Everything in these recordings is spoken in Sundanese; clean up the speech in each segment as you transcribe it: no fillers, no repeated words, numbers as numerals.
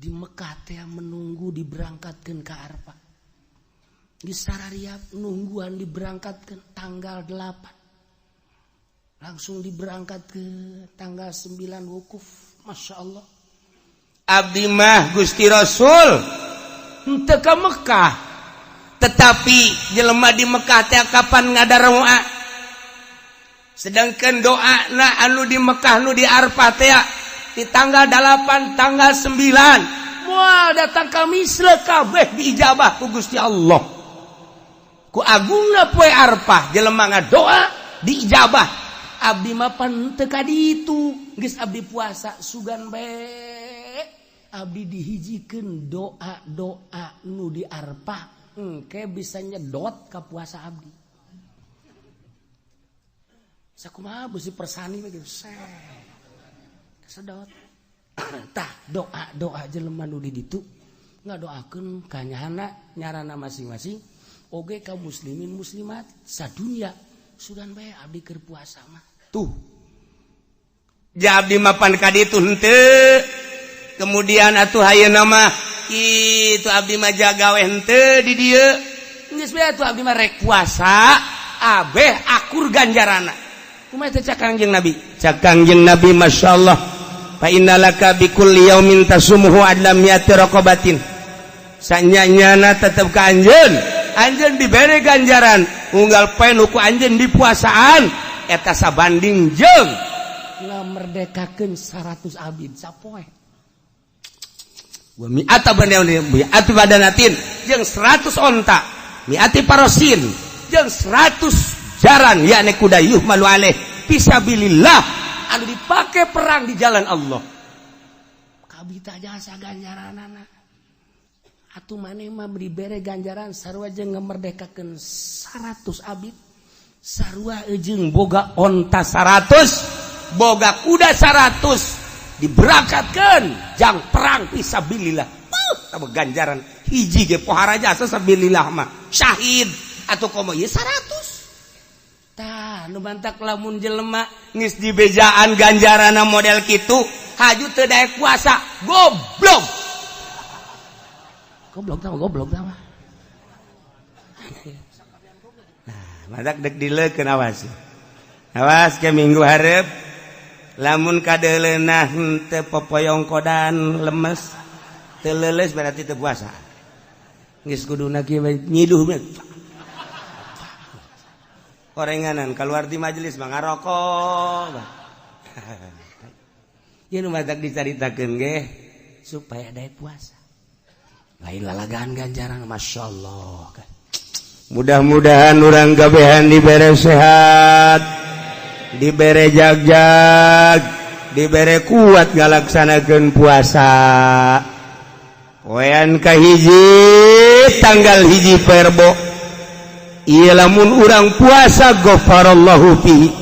di Mekah teh menunggu diberangkatkeun ka Arafah. Di sarariap nungguan diberangkatkeun tanggal 8. Langsung diberangkatkeun tanggal 9 wukuf. Masya Allah. Abdi mah Gusti Rasul Henteu ka Mekah. tetapi jelema di Mekah teh kapan ngadaroa. Sedangkan doa na anu di Mekah nu di Arafah teh di tanggal 8 tanggal 9 moal datang ka misle kabeh diijabah ku Gusti Allah. Ku agungna poe Arafah jelema ngadoa diijabah. Abdi mah pan teu ka ditu, geus abdi puasa sugan bae. Abdi dihijikeun doa-doa nu di Arafah engke bisa nyedot ka puasa abdi. Sakumaha beusi persani we geus sedot. Tah doa jelema nu di ditu ngadoakeun ka nyarana masing-masing oge ka muslimin muslimat sadunya sugan bae abdi keur puasa mah. Tuh. Ja abdi mapan ka ditu henteu. Kemudian atuh hayeuna mah kitu abdi mah jaga we henteu di dieu. Geus bae atuh abdi mah rek puasa abeh akur ganjarana. Kumaha teh cak Kangjeng Nabi? Cak Kangjeng Nabi masyaallah. Fa innalaka bi kulli yaumin tasumuhu adlam mi'ati raqabatin. Sanyanyana tetep ka anjeun. Anjeun dibere ganjaran unggal poe nu ku anjeun di puasaan eta sabanding jeung ngamerdekakeun 100 abid sapoe. Wa mi'ata mi'ati badanatin jeung 100 onta, mi'ati parosin jeung 100 jaran yakni kuda yuhmalu alaih fisabilillah anu dipake perang di jalan Allah. Kabita jasa ganjaranana. Atuh maneh mah dibere ganjaran sarua jeung ngamerdekakeun 100 abid. Sarua jeung boga onta 100, boga kuda 100 diberangkatkeun jang perang fisabilillah. Tah ganjaran hiji ge pohara jasa sabilillah mah syahid atuh komo ye 100. Tah nu bantak lamun jelema Ngis dibejaan ganjarana model kitu haju teu daek puasa goblok. Goblok tah. Nah, madak dek dileukeun awas. Awas ke minggu hareup lamun kadeuleunah teu popoyong kodan lemes teu leuleus berarti teu puasa. Geus kuduna kieu nyiduh korenganan keluar di majelis mah ngarokok. Ieu nu matak dicaritakeun ge supaya daek puasa. Lain lalagaan ganjaran masyaallah. Mudah-mudahan urang gabehan dibere sehat, dibere jag-jag, dibere kuat ngalaksanakeun puasa. Poean kahiji tanggal hiji Perbo. Ieu lamun urang puasa ghafarallahu fi.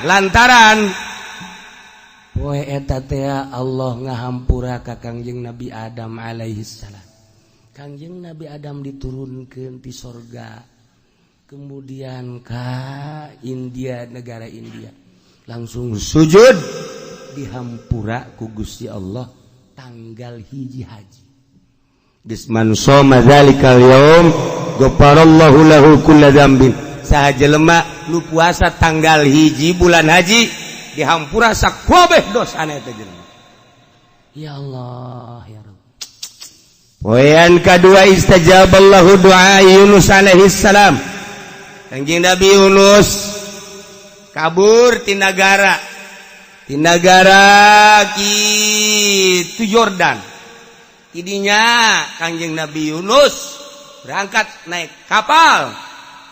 Lantaran poe eta teh Allah ngahampura ka Kangjeng Nabi Adam alaihi salam. Kangjeng Nabi Adam diturunkeun ti sorga. Kemudian ka India, negara India. Langsung sujud dihampura ku Gusti Allah tanggal hiji haji. Bisman soma dzalikal yaum ghafarallahu lahu kulla dzambin. Saha jelema nu puasa tanggal hiji bulan haji dihampura sakabeh dosana eta jelema. Ya Allah ya Rabb. Poean kadua istajaballahu doa Yunus alaihi salam. Kangjeng Nabi Yunus kabur ti nagara kitu Yordan. Idinya Kangjeng Nabi Yunus berangkat naik kapal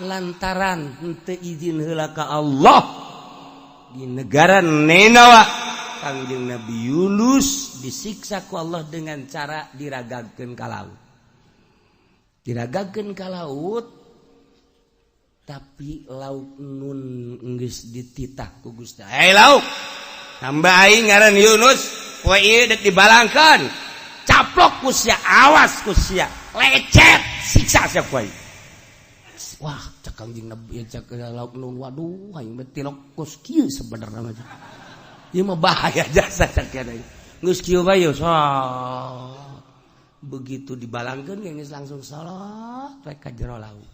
lantaran henteu izin heula ka Allah di negara Ninawa. Kangjeng Nabi Yunus disiksa ku Allah dengan cara diragagkeun ka laut. Diragagkeun ka laut tapi lauk nun geus dititah ku Gusti. Hei lauk, tambah aing ngaran Yunus, poe ieu dek dibalangkeun. Caplok ku sia, awas ku sia, lecet, siksa sia poe. Wah, cak Kangjeng Nabi cak lauk nun waduh aing mah tilok kos kieu sebenarnya mah. Ieu mah bahaya jasa cak kieu. geus kieu bae salat. Begitu dibalangkeun geus langsung salat we ka jero laut.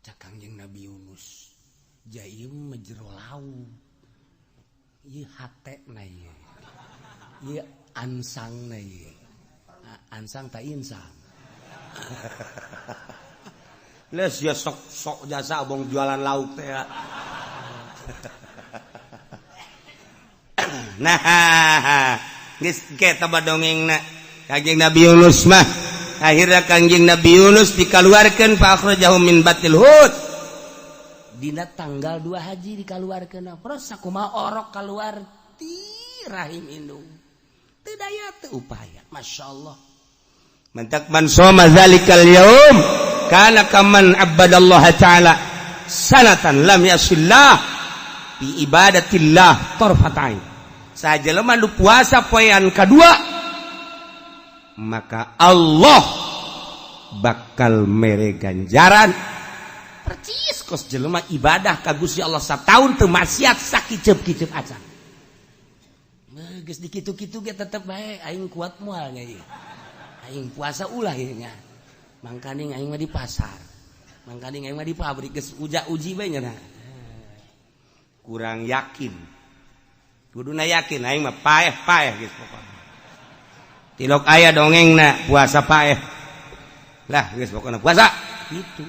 Cak Kangjeng Nabi Yunus, jaim mah jero laut. Ieu hatena ieu. Ieu ansangna ieu. Ansang ta insang. Les ya sok jasa abong jualan lauk teh ya. Nah, geus kita badongengna Kangjeng Nabi Yunus mah. Akhirnya Kangjeng Nabi Yunus dikaluarkeun fa akhrajahu min batil hud. Dina tanggal 2 haji dikaluarkeun. Terus sakumaha orok kaluar ti rahim indung. Teu daya teu upaya, masyaallah. Mantak man soma zalikal yaum kana kaman abadallaha ta'ala sanatan lam yasillah bi ibadatillah tarfatain. Sajelema nu puasa poean kadua maka Allah bakal mere ganjaran percis kos jelema ibadah ka Gusti Allah sataun teu maksiat sakicep-kicep acan. Geus dikitu-kitu ge tetep bae aing kuat moal nya ieu. Aing puasa ulah ieu nya. Mangkaning aing mah di pasar. Mangkaning aing mah di pabrik geus uji bae nya. Kurang yakin. Kuduna yakin aing mah paeh geus pokona. Tilok aya dongengna puasa paeh. Lah geus pokona puasa gitu.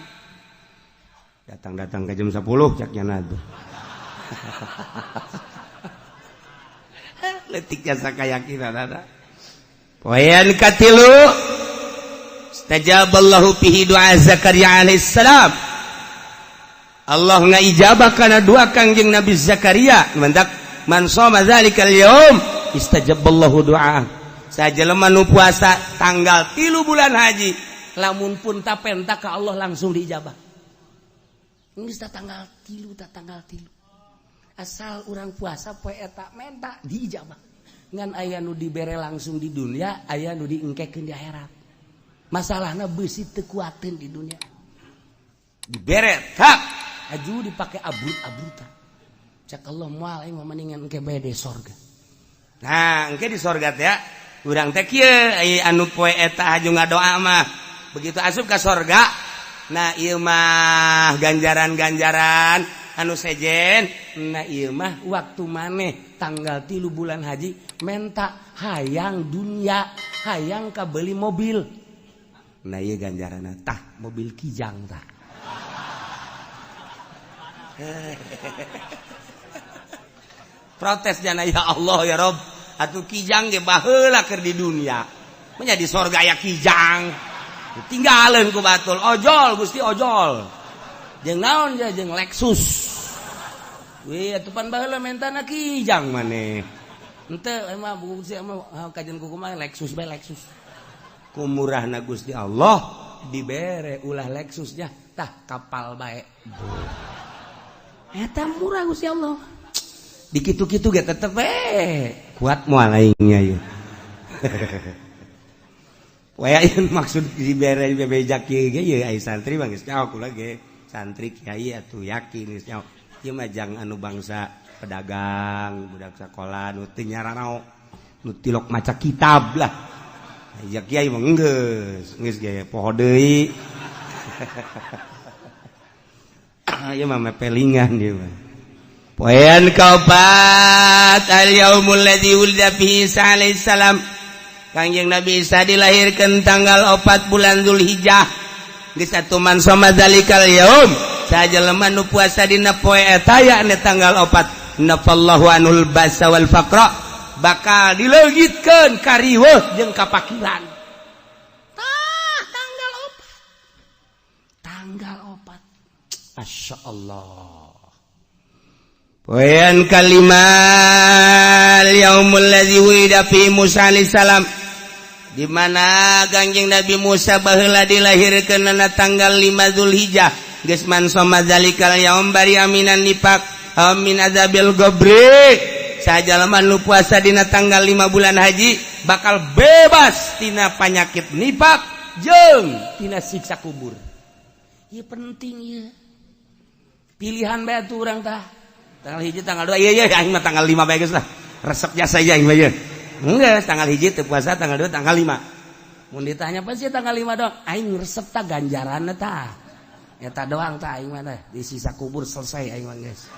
Datang ke jam 10 caknya nadu. Letik jasa kayakinan ada. Poean katilu Stajaballahu fihi doa Zakaria alaihissalam. Allah ngaijabah kana doa Kangjeng Nabi Zakaria. Mendak man shoma dzalikal yaum istajaballahu doa. Sajelema nu puasa tanggal 3 bulan haji, lamun pun tapenta ka Allah langsung diijabah. Geus tanggal 3 asal urang puasa poe eta menta diijabah. Ngan aya nu dibere langsung di dunia, aya nu diengkekeun di akhirat. Masalahna beusi teu kuateun di dunia. Dibere tak aju dipake abrut-abrutan. Cak Allah moal aing mendingan engke bae di sorga. Nah, engke di sorga teh ya. Urang teh kieu anu poe eta aju ngadoa mah. Begitu asup ka sorga, nah ieu mah ganjaran-ganjaran anu sejen. Nah ieu mah waktu maneh tanggal 3 bulan haji menta hayang dunia, hayang ka beuli mobil. Nah ieu ganjaranna tah mobil kijang tah. Protes jana ya Allah ya Rob, atuh kijang ge baheula keur di dunia. Nya di sorga aya kijang. Tinggalin ku batul ojol Gusti ojol jeung naon ja jeung Lexus we atupan baheula mentana kijang maneh henteu emang Gusti emang kajian kumaha Lexus bae Lexus ku murahna Gusti Allah dibere ulah Lexusnya tah kapal bae eta murah Gusti Allah dikitu-kitu ge tetep kuat moal aing nya ieu wayain maksud dibere bebejak kieu ge ye ai santri bang geus nyaho kula ge santri kiai atuh yakin geus nyaho ieu mah jang anu bangsa pedagang budak sakola nu teu nyararao nu tilok maca kitab lah aya kiai mah geus ge poho deui ieu mah mepelingan ieu mah poean kaopat al yaumul ladzi wulida fihi Isa alaihi salam. Kangjeng Nabi Isa dilahirkan tanggal 4 bulan Zulhijjah. Geus atuman soma dzalikal yaum. Sajelema nu puasa dina poe eta yakni tanggal 4 nafallahu anul basa wal faqra bakal dileungitkeun ka riweuh jeung kapakiran. Tanggal 4. Tanggal 4. Masyaallah. Poean kalimat yaumul ladzi wulida fi Musa alaihi salam. Di mana Kangjeng Nabi Musa baheula dilahirkeun na tanggal 5 Zulhijjah. Geus man soma zalikal yaum bari aminan nifaq min adzabil gobri. Sajalema nu puasa dina tanggal 5 bulan haji bakal bebas tina panyakit nifaq jeung tina siksa kubur. Ieu penting ieu. Pilihan bae atuh urang tah. Tanggal 1 tanggal 2 iya aing mah tanggal 5 bae geus lah. Resep jasa aing mah ieu. Enggak, tanggal 1 teu puasa, tanggal 2 tanggal 5. Mun ditanya apa sih tanggal 5 doang? Aing resep tah ganjaranna tah. Eta doang tah aing mah teh. Di sisa kubur selesai aing mah geus.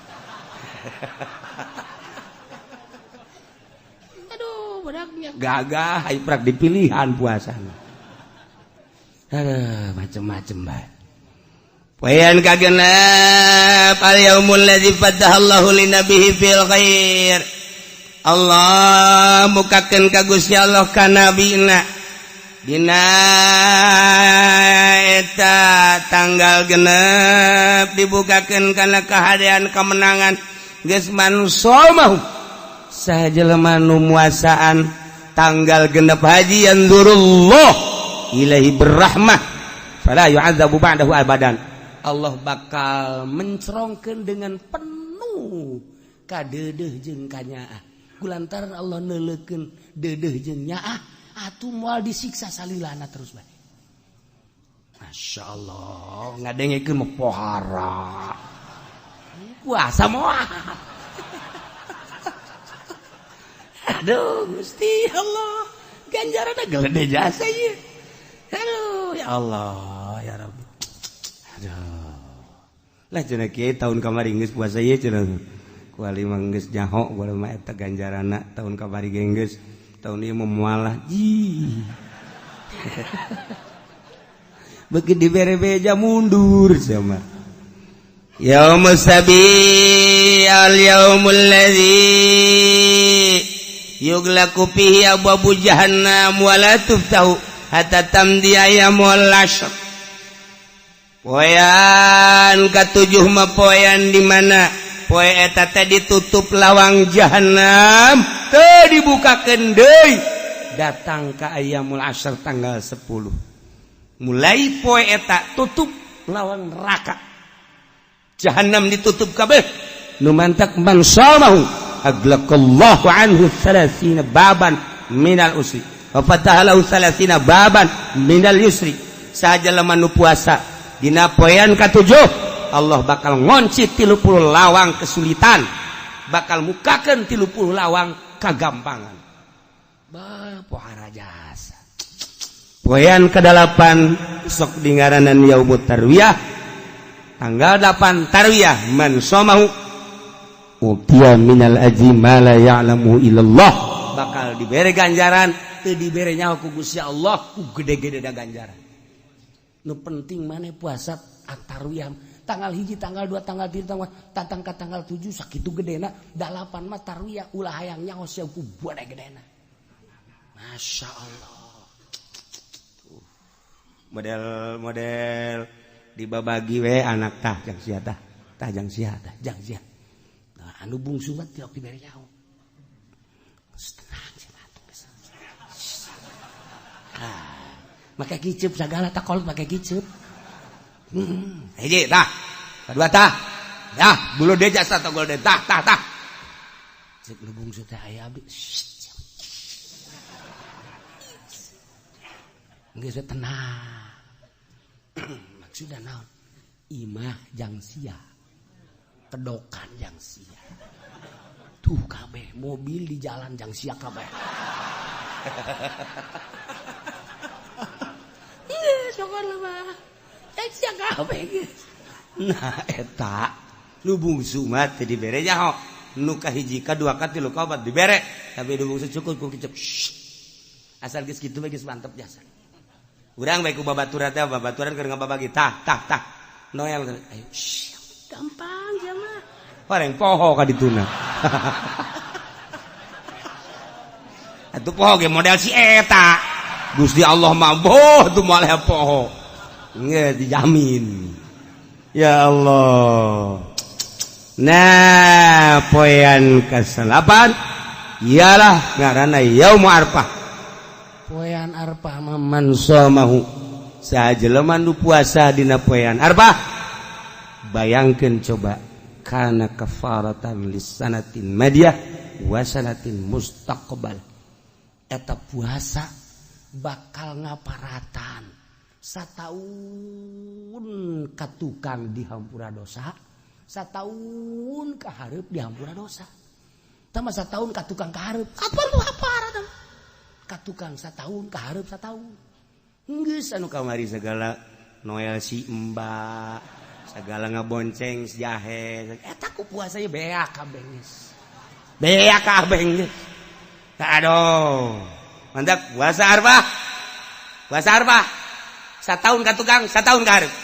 Aduh, budaknya gagah aing prak dipilihan puasana. Aduh, macem-macem bae. Poean kagenep al yaumul ladzi fatahallahu linabihi fil khair. Allah mukakeun ka Gusti Allah ka nabina dina eta tanggal genep dibukakeun kana kahadean kemenangan geus manungsa mah saha jelema nu muasaan tanggal genep haji yanzurullah ilaihi berrahmah fala yu'adzabu ba'dahu abadan. Allah bakal mencerongkeun dengan penuh ka deudeuh jeung ka nyaah. Kulantaran Allah neuleukeun deudeuh jeung nyaah, atuh moal disiksa salilana terus bae. Masyaallah, ngadengekeun mah pohara. Puasa moal. Aduh, Gusti Allah, ganjaranna gede jasa ieu. Aduh, ya Allah, ya Rabbi. Aduh. Lah cenah kieu tahun kamari geus puasa ieu cenah. Kuali mah geus nyaho kuali mah eta ganjaranna tahun kamari geus. Tahun ieu mah moal ji. Beuki dibere beja mundur sama. Yaumus sabi al yaumul ladzi yughlaqu fihi abwabu jahannam wa la tuftahu hatta tamdi ayyamul ashr. Poean katujuh mah poean di mana poe eta teh ditutup lawang jahanam teu dibukakeun deui datang ka ayyamul ashr tanggal 10. Mulai poe eta tutup lawang neraka. Jahanam ditutup kabeh. Nu mantak man samahu aglaqallahu anhu 30 baban minal usri. Wa fataha lahu 30 baban minal yusri. Saja lemah nu puasa dina poean katujuh Allah bakal ngonci 30 lawang kesulitan, bakal mukakeun 30 lawang kagampangan. Bah pohara jasa. Poean ke-8 sok dingaranan yaumut tarwiyah. Tanggal 8 tarwiyah man somahu utiya minal ajri ma la ya'lamu illallah. Bakal dibere ganjaran teu dibere nyawa ku Gusti Allah ku gede-gede da ganjaran. Nu penting maneh puasa tarwiyah tanggal 1 tanggal 2 tanggal 3 tanggal tanggal 7 sakitu gedena 8 mah tarwiyah ulah hayang nyaho sia ku bade gedena. Masyaallah. Model dibabagi we anak tah jang sia tah jang sia jang sia. Nah, anu bungsu mah tiok dibere nyaho. Tenang cenah geus. Make kiceup sagala takol make kiceup. Hiji tah, kedua tah. Dah, bulu deja satu gol de tah. Cek lu bungsu teh aya abdi. Geus tenang. Maksudna naon? Imah jang sia. Kedokan jang sia. Tuh kabeh mobil di jalan jang sia kabeh. Sokon mah. Sia kabeh geus. Nah eta nu bungsu mah teu dibere nyaho. Nu kahiji kadua katilu kaopat dibere, tapi nu bungsu cukup ku kicep. Asal geus kitu we geus mantep jasa. Urang bae ku babaturan teh babaturan keur ngababagi tah. Noel ayo gampang ya mah. Pareng poho ka dituna. Atuh poho ge model si eta. Gusti Allah mah boh tu malah poho. Nggak dijamin. Ya Allah. Nah, poean ke-8 ialah ngaranna yaum arfah. Poean arfah mah man shamahu. Sajelema nu puasa dina poean arfah. Bayangkeun coba kana kafaratan lisanatin madiyah wa sanatin mustaqbal. Eta puasa bakal ngaparatan sataun katukang dihampura dosa, sataun kahareup dihampura dosa. Tama sataun katukang kahareup. Kapan tuh haparatan? ka tukang satahun ka hareup satahun geus anu kamari segala Noel si Mbak segala ngabonceng si jahe eta ku puasa ye beak kabeh geus beak kabeh geus aduh mantap puasa arbah satahun ka tukang satahun ka hareup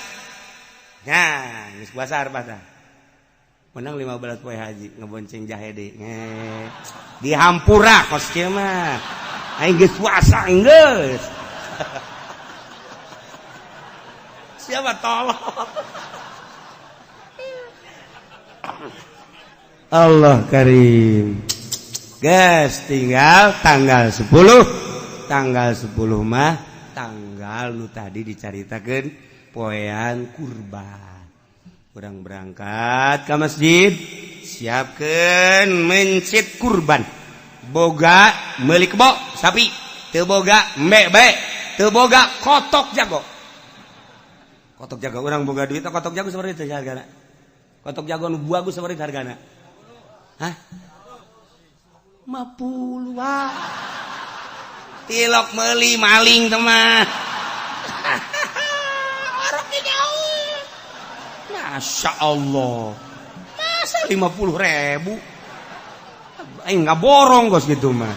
nah geus puasa arbah tah menang 15 poe haji ngebonceng jahe deui di hampura kos kieu mah aing geus puasa geus siapa tolong Allah karim geus tinggal tanggal 10 mah tanggal nu tadi dicaritakeun poean kurban urang berangkat ke masjid siapkeun mencit kurban boga meuli kebo sapi teu boga embe teu boga kotok jago urang boga duit kotok jago sabaraha teh hargana kotok jago nu bagus sabaraha hargana hah 50 wah tilok meuli maling teh mah Masya Allah masa 50.000 aing nggak borong gos gitu mah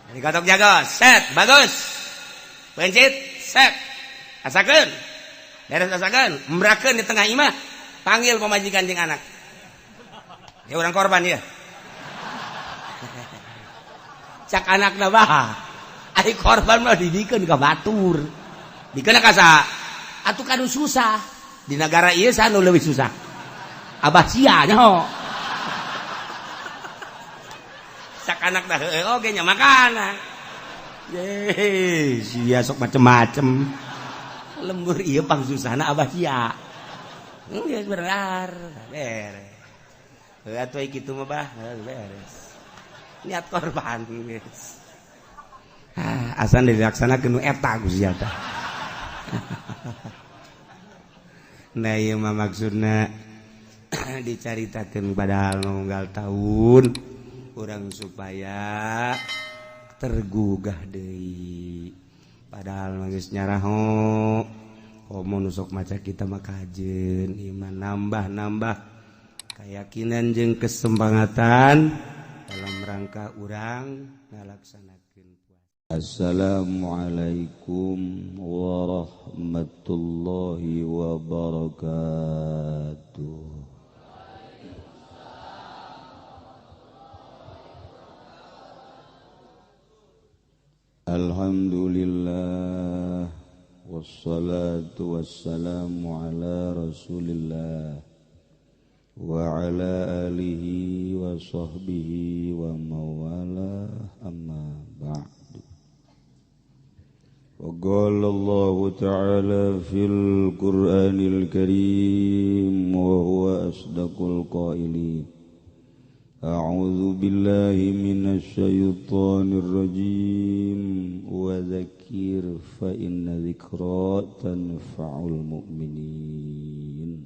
ini kotok jago set bagus pencit set asakeun beres asakeun embrakeun di tengah imah panggil pemajikan jeung anak ya urang korban ya cak anakna baha ai korban mah didikeun ka batur dikeun ka sa atuh kanu susah di negara ieu sanu leuwih susah abah sia nyaho sak anak dah heueuh oge nya makana ye sia sok macem-macem lembur ieu pang susahna abah sia geus benar beres heuh atuh kitu mah bah beres niat korban geus asan dilaksanakeun nu eta Gusti Allah nah ieu mah maksudna dicaritakeun padahal unggal tahun urang supaya tergugah deui padahal mah geus nyaraho komo nu sok maca kita mah kajeun iman nambah keyakinan jeung kesempangatan dalam rangka urang ngalaksanakeun Assalamualaikum warahmatullahi wabarakatuh. Alhamdulillah wassalatu wassalamu ala Rasulillah wa ala alihi wa sahbihi wa mawala amma ba'd. وقال الله تعالى في القرآن الكريم وهو أصدق القائلين أعوذ بالله من الشيطان الرجيم وذكر فإن ذكرى تنفع المؤمنين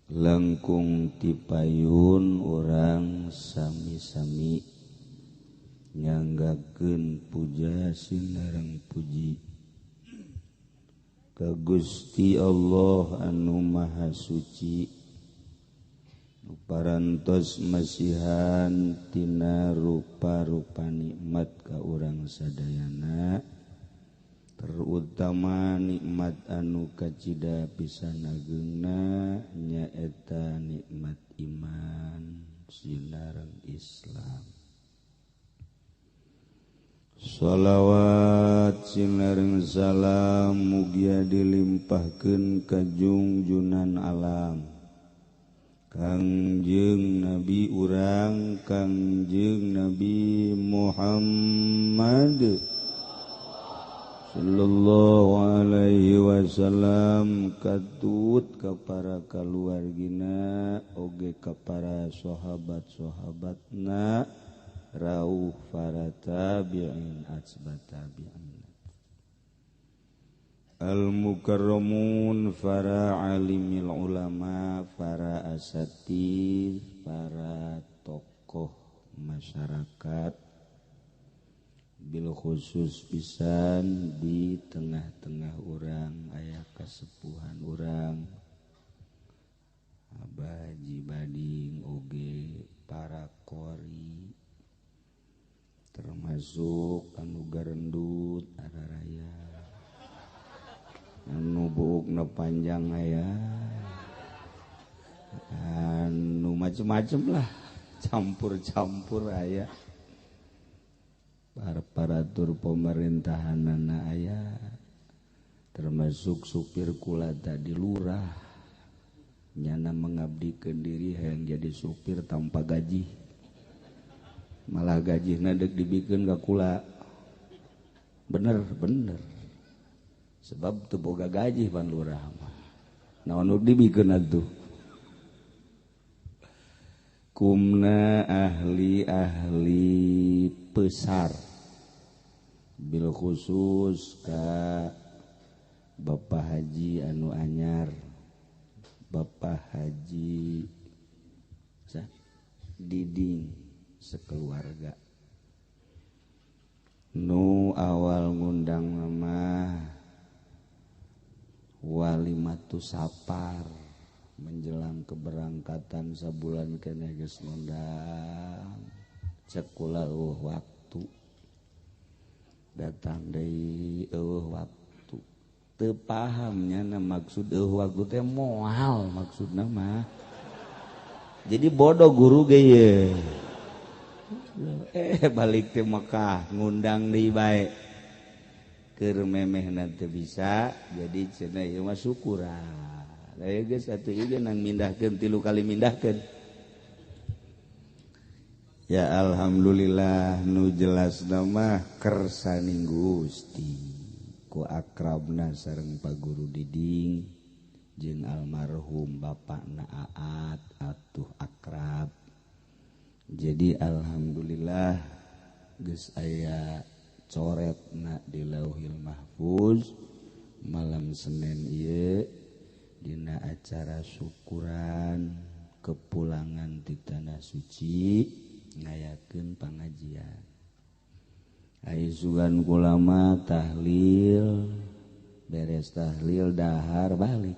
langkung tipayun orang sami-sami nyanggakeun puja sinareng puji ka Gusti Allah anu maha suci nu parantos masihan tina rupa-rupa nikmat ka urang sadayana terutama nikmat anu kacida pisan ageungna nyaeta nikmat iman sinareng Islam. Shalawat sinareng salam mugia dilimpahkeun ka junjunan alam Kangjeng Nabi urang Kangjeng Nabi Muhammad sallallahu alaihi wasallam katut ka para kaluargina oge ka para sahabat-sahabatna rauh para tabi'in atsba tabi'in Al-mukarramun para alimil ulama, para asatidz, para tokoh masyarakat, bil khusus pisan di tengah-tengah urang aya kasepuhan urang Abah Haji Bading oge para qori termasuk anu garendut araraya anu buukna panjang aya anu macem-macem lah campur-campur aya aparatur pemerintahanana aya termasuk supir kula tadi lurah nyana mengabdikeun diri hayang jadi supir tanpa gaji malah gajina deuk dibikeun ka kula bener sebab teu boga gaji pan lurah mah naon nu dibikeun atuh kumna ahli-ahli besar bil khusus ka Bapak Haji anu anyar Bapak Haji Diding sekeluarga nu awal ngundang mah walimatus safar menjelang keberangkatan sabulan keneh geus ngundang cek kula waktu datang deui waktu teu paham nya maksud waktu teh moal maksudna mah jadi bodoh guru ge ye balik teh Mekah ngundang deui bae keur memehna teu bisa jadi cenah ieu mah syukuran aya geus atuh ieu nang mindahkeun 3 kali mindahkeun ya alhamdulillah nu jelas nama kersaning Gusti ku akrabna sareng Pak Guru Diding jeung almarhum bapakna Aat atuh akrab jadi alhamdulillah geus aya coretna di Lauhil Mahfuz malam Senin ieu dina acara syukuran kepulangan ti tanah suci ngayakeun pangajian ai sugan ulama tahlil beres tahlil dahar balik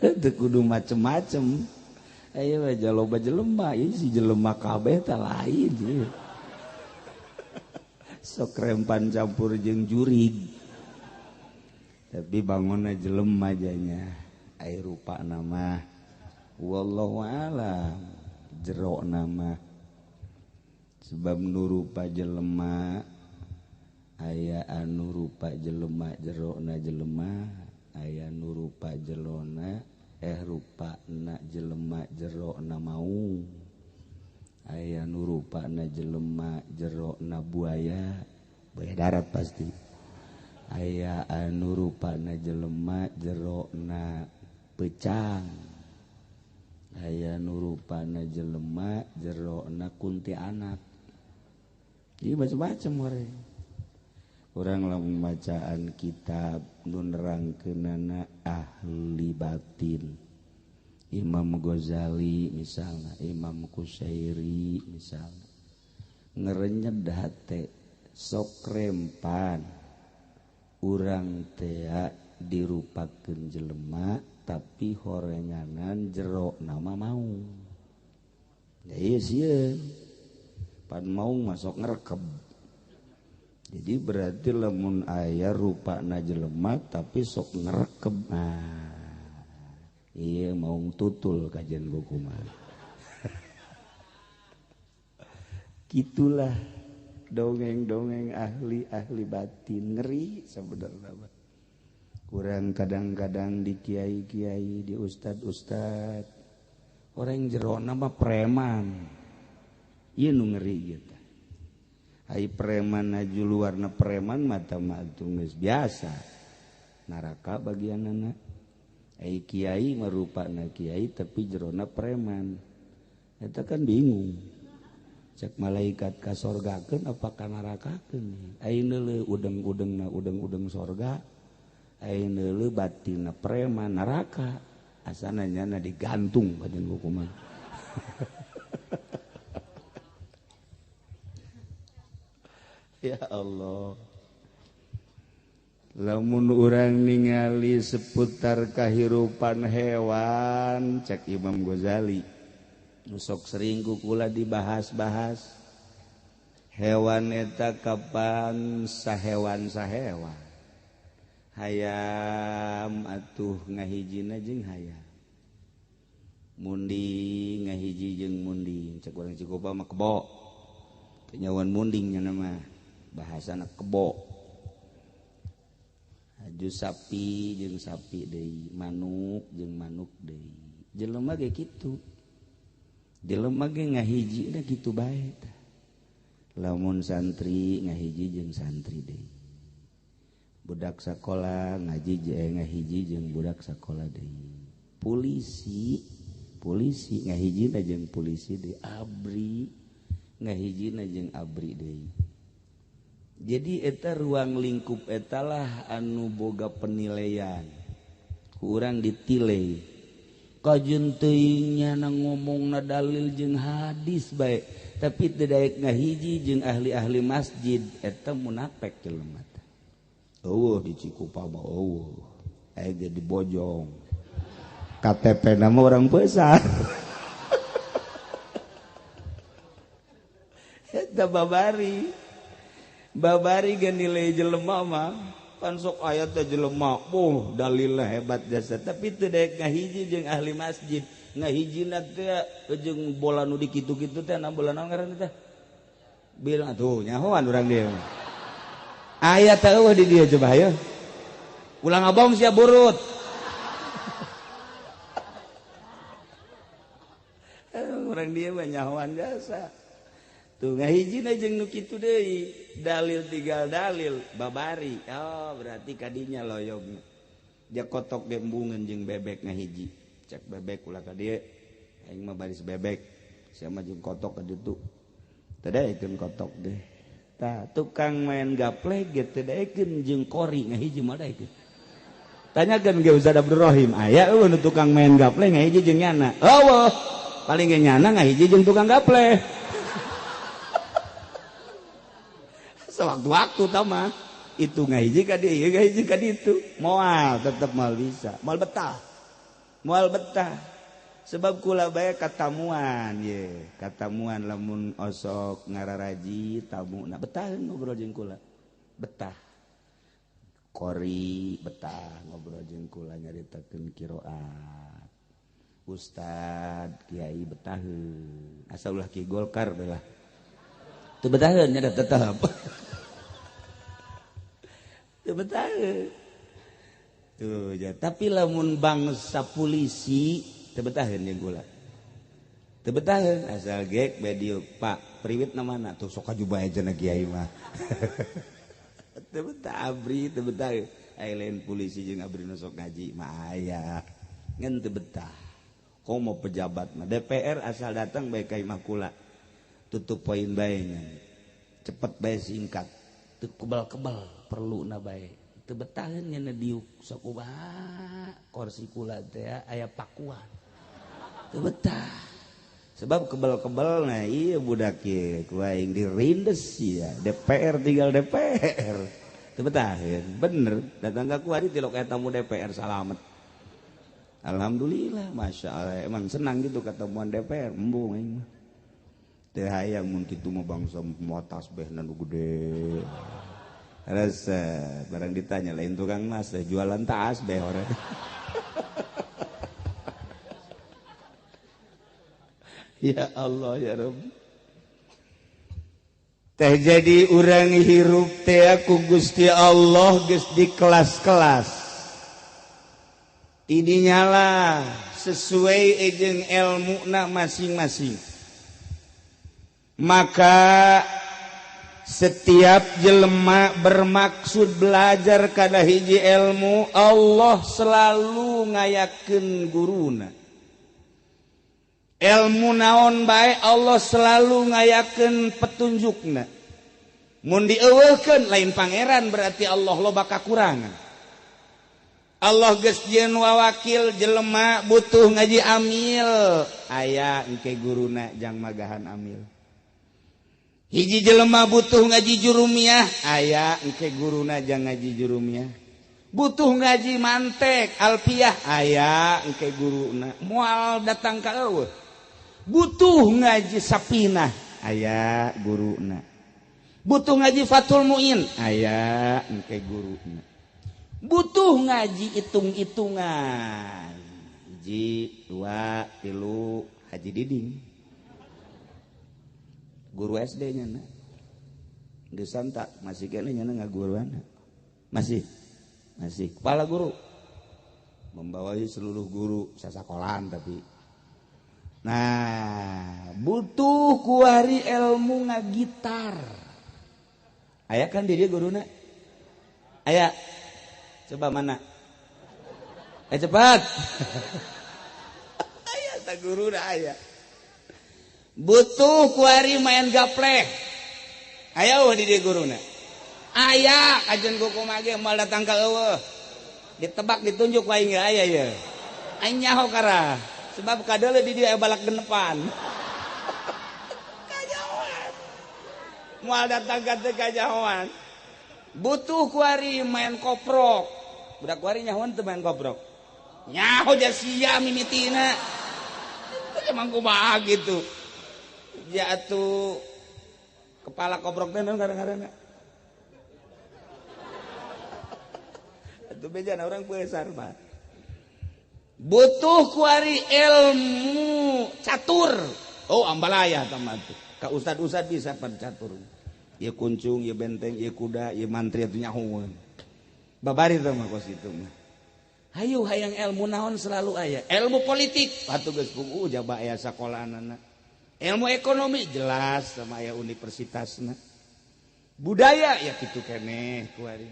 teu kudu macem-macem aya bae loba jelema ieu si jelema kabeh teh lain ieu sok rempan campur jeung jurig tapi bangunna jelema janya ai rupa nama wallahu alam jero nama sebab nu rupa jelema aya anu rupa jelema jerona jelema aya nu rupa jelona rupana jelema jerona mau aya nu rupana jelema jerona buaya darat pasti aya anu rupana jelema jerona pecang aya nu rupana jelema jerona kuntianak ieu macam-macam orang urang lamun bacaan kitab nu nerangkeunana ahli batin Imam Ghazali misalna Imam Qushairi misalna ngerenyed hate sok rempan urang teh dirupakeun jelema tapi horenganan jero nama mau ya ieu sieun pan mau masuk ngerekeb jadi berarti lamun aya rupana jelema tapi sok ngerekeb iya mau tutul kajian kukuman gitulah dongeng-dongeng ahli batin ngeri sebenarnya kurang kadang-kadang di kiai-kiai di ustad-ustad orang jero nama preman iya nu ngeri gitu ai preman aju luarna preman mata matu geus biasa neraka bagianana ai kiai marupana kiai tapi jerona preman eta kan bingung cek malaikat ka sorgakeun apa ka narakakeun ayeuna le udeng-udengna udeng-udeng sorga ayeuna le batinna preman neraka asana nyana digantung badan hukuman. Ya Allah, lamun urang ningali seputar kahirupan hewan cek Imam Ghazali nusok sering kukula dibahas-bahas hewan eta kapan sahewan hayam atuh ngahijina jeung hayam munding ngahiji jeung munding cek urang Cikupa mah kebo kenyawan munding nya nama bahasana kebo aju sapi jeung sapi deui manuk jeung manuk deui jelema ge kitu jelema ge ngahijina kitu bae tah lamun santri ngahiji jeung santri deui budak sakola ngahiji jeung budak sakola deui polisi ngahijina jeung polisi deui abri ngahijina jeung abri deui. Jadi eta ruang lingkup etalah anu boga penilaian kurang ditilai kajeun teuing nya ngomongna dalil jeung hadis bae tapi teu daek ngahiji jeung ahli-ahli masjid eta munafik jelema teh eueuh di Cikupa mah eueuh aya ge di Bojong KTP nama orang besar eta babari gan nilai jelema mah pan sok aya teh jelema dalilna hebat jasa tapi teu daek ngahiji jeung ahli masjid ngahijina teh jeung bola nu dikitu-kitu teh na bola naon ngaranna teh bilang atuh nyahoan urang dieu aya teh eueuh di dieu coba hayu ulang abong sia burut urang dieu mah nyahoan jasa tuh ngahijina jeung nu kitu deui dalil tinggal dalil babari oh berarti kadinya loyogna dia kotok gembungan jeung bebek ngahiji cek bebek ulah ka dieu aing mah baris bebek sia mah jeung kotok ka ditu teu daekeun kotok deh tah tukang main gaplek ge teu daekeun jeung kori ngahiji mah daekeun tanyakeun ge Ustaz Abdul Rahim aya eueuh nu tukang main gaplek ngahiji jeung nyana eueuh paling ge nyana ngahiji jeung tukang gaplek sewaktu-waktu tama itu ngahiji ka dieu ngahiji ka ditu moal tetep moal bisa moal betah sebab kula bae katamuan ye katamuan lamun osok ngararaji tamuna betaheun ngobrol jeung kula betah kori betah ngobrol jeung kula nyaritakeun qiraat ustad kiai betaheun asa ulah ki Golkar bae lah teu betaheun nya tetep teu betaheun tuh ya tapi lamun bangsa polisi teu betaheun jeung kula teu betaheun asal gek bediuk Pak priwit na mana tuh sok aju bae cenah kiai mah teu betah abri teu betaheun aya lain polisi jeung abri nu sok ngaji mah aya ngan teu betah komo pejabat mah DPR asal datang bae ka imah kula tutup poin bae nya cepet bae singkat teu kebal-kebal perluna bae teu betaheun nya diuk sok kumaha kursi kula teh aya pakuan teu betah sebab kebal-kebal nah ieu budak ieu ku aing dirindes ya DPR tinggal DPR teu betaheun bener datang ka kuari tilok eta tamu DPR salamet alhamdulillah masyaallah emang senang gitu ketemuan DPR embung aing mah teu hayang mun kitu mah bangsa moal tasbihna nu gede. Rasa barang ditanya lain tukang mas jualan tasbih orang. Ya Allah ya Rabb. Teh jadi urang hirup teh ku Gusti Allah geus di kelas-kelas. Ini nyala sesuai jeung ilmuna masing-masing. Maka setiap jelema bermaksud belajar kana hiji ilmu Allah selalu ngayakeun guruna ilmu naon bae Allah selalu ngayakeun petunjukna. Mun dieuweukeun lain pangeran berarti Allah loba kakurangan. Allah geus jieun wawakil jelema butuh ngaji amil, aya engke guruna jang magahan amil. Hiji jelema butuh ngaji jurumiyah, aya engke guruna jang ngaji jurumiyah. Butuh ngaji mantek alfiyah, aya engke guruna moal datang ka eueuh. Butuh ngaji sapinah, aya guruna. Butuh ngaji Fathul Muin, aya engke guruna. Butuh ngaji hitung-hitungan, 1, 2, 3, Haji Diding. Guru SD-nya na. Geus santa masih kene nya ngaguruan. Masih. Kepala guru. Membawahi seluruh guru sasakolan tapi. Nah, butuh kuari ilmu ngagitar. Aya kan di dia guruna? Aya. Coba mana? Cepat. Aya ta guruna aya. Butuh kuari main gaplek. Aya eueuh di dia guruna. Aya kajen kumaha ge moal datang ka eueuh. Ditebak ditunjuk wae ge aya ye. Aing nyaho kara. Sebab kadeuleu di dia balak genepan. Mual datang ka teu kajahoan. Butuh kuari main koprok. Budak kuari nyahoan teu main koprok. Nyaho ja sia mimitina. Emang kumaha gitu. Ya atuh kepala koprok teh naon kadang-kadang. Atuh bejana urang peusar mah. Butuh kuari ilmu catur. Oh ambalaya tamah tuh. Ka ustad-ustad bisa pencatur. Ieu kuncung, ieu benteng, ieu kuda, ieu mantri atuh nyahoeun. Babari teh mah kos kitu mah. Hayu hayang ilmu naon selalu aya. Ilmu politik atuh geus puguh jaba aya sakolanana. Ilmu ekonomi jelas sama aya universitasna. Budaya ya kitu keneh kuari.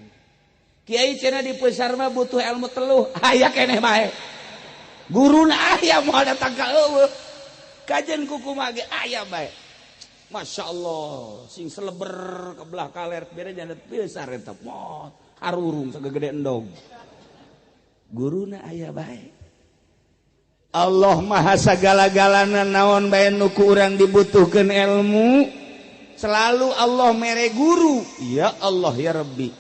Kiai cenah di peusar mah butuh ilmu teluh, aya keneh bae. Guruna aya moal datang ka eueuh. Kajen kukumaha ge aya bae. Masya Allah, sing seleber ke belah kaler, beda jangan besar eta mot, harurung sagede endog. Guruna aya bae. Allah maha sagala-galana naon bae nu ku urang dibutuhkeun ilmu, selalu Allah mere guru. Ya Allah ya Rabbi.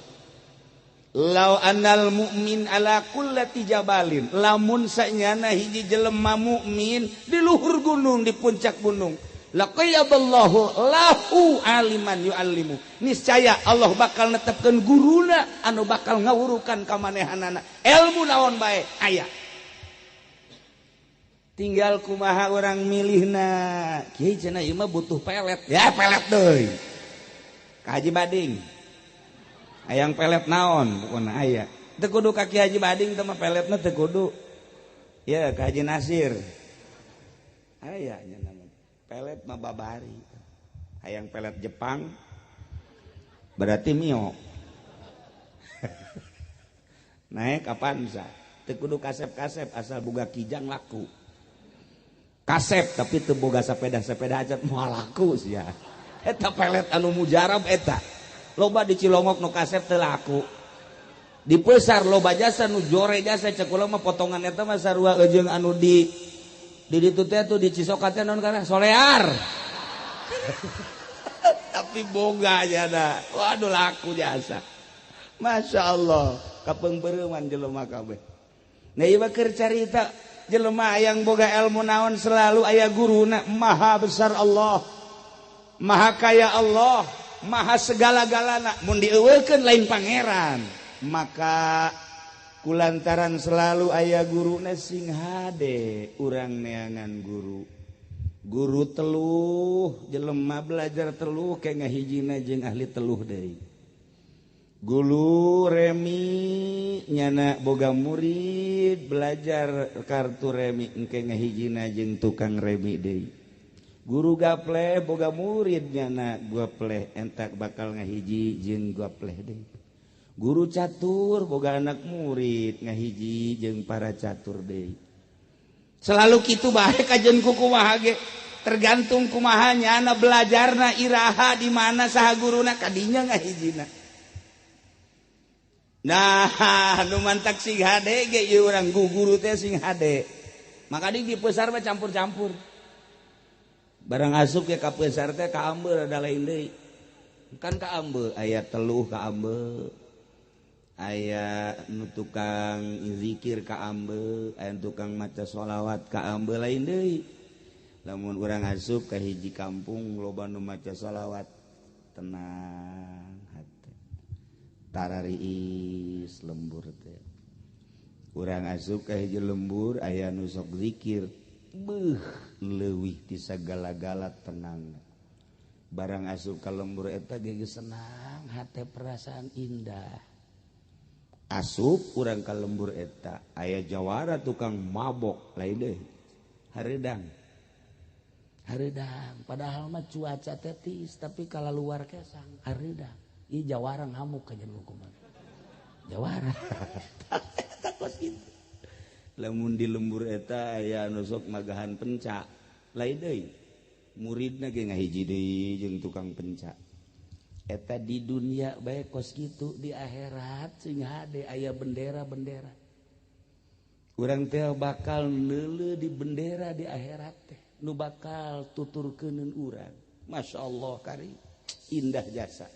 Lau anal mu'min ala kullati jabalin, lamun sanyana hiji jelema mukmin di luhur gunung, di puncak gunung. Laqayaballahu lahu aliman yuallimu. Niscaya Allah bakal netepkeun guruna anu bakal ngawurukan ka manehanana. Ilmu naon bae aya. Tinggal kumaha urang milihna. Kieu cenah ieu mah butuh pelet. Ya pelet deui. Ka Haji Bading. Hayang pelet naon pokona aya. Teu kudu ka Ki Haji Bading teh mah peletna teu kudu. Ya ka Haji Nasir. Aya nya pelet mah babari. Hayang pelet Jepang berarti mio. Naik kapan sa? Teu kudu kasep-kasep asal boga kijang laku. Kasep tapi teu boga sepeda-sepeda aja moal laku sia. Eta pelet anu mujarab eta. Loba di Cilongok nu kasep teu laku. Di Peusar loba jasa nu jore jasa cek ulah mah potongan eta mah sarua eujeung anu di ditu teh tuh di Cisoka teh naon kana solear. Tapi boga jana. Waduh laku jasa. Masya Allah. Kapeungbeureumman jelema kabeh. Nah ieu mah keur carita jelema yang boga ilmu naon selalu aya guruna. Maha besar Allah. Maha kaya Allah. Maha segala-galana. Mun dieuweukeun lain pangeran. Maka kulantaran selalu aya guruna sing hade urang neangan guru teluh jelema belajar teluh kayak ngahijina jeung ahli teluh deui. Guru remi nyana boga murid belajar kartu remi engke ngahijina jeung tukang remi deui. Guru gapleh boga murid nyana gapleh entak bakal ngahiji jeung gapleh deui. Guru catur boga anak murid ngahiji jeung para catur deui. selalu kitu bae kajen ku kumaha ge tergantung kumahanya na belajarna iraha di mana saha guruna kadinya ngahijina. Nah nu mantak sing hade ge ieu urang guru teh sing hade maka di peusar mah campur-campur barang asup ke ka peusar teh ka ambeu da lain deui kan ka ambeu aya teluh ka ambeu aya nu tukang zikir ka ambeu aya tukang maca sholawat ka ambeu lain deui lamun urang asup ka hiji kampung loba nu maca sholawat tenang hate tarariis lembur teh urang asup ka hiji lembur aya nu sok zikir beuh leuwih ti sagala-gala tenang barang asup ka lembur eta ge senang hate perasaan indah asup urang ka lembur eta aya jawara tukang mabok lain deui hareudang padahal mah cuaca tetis tapi kala luar kesang hareudang ieu jawara ngamuk ka jeung hukuman jawara takos kitu lamun di lembur eta aya anu sok magahan penca lain deui muridna ge ngahiji deui jeung tukang penca eta di dunia bae kos kitu di akhirat sing hade aya bendera-bendera urang teh bakal neuleuh di bendera di akhirat teh nu bakal tuturkeuneun urang masyaallah kari indah jasa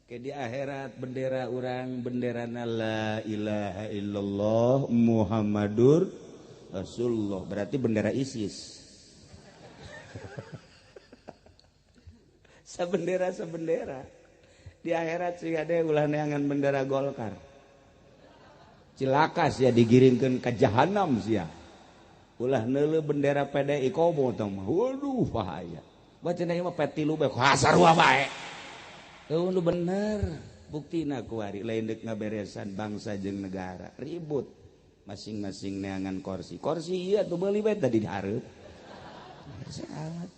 ke di akhirat bendera urang benderana la ilaha illallah Muhammadur Rasulullah berarti bendera ISIS sabendera di akhirat sih ada ulah neangan bendera Golkar cilakas ya digiringkeun ka jahanam sia ulah neuleuh bendera PDI komo tong mah waduh bahaya bacana ieu mah pet 3 bae hasarua bae eueuh nu bener buktina kuari lain deuk ngaberesan bangsa jeung negara ribut masing-masing neangan kursi ieu atuh meuli bae tadi dihareup sangat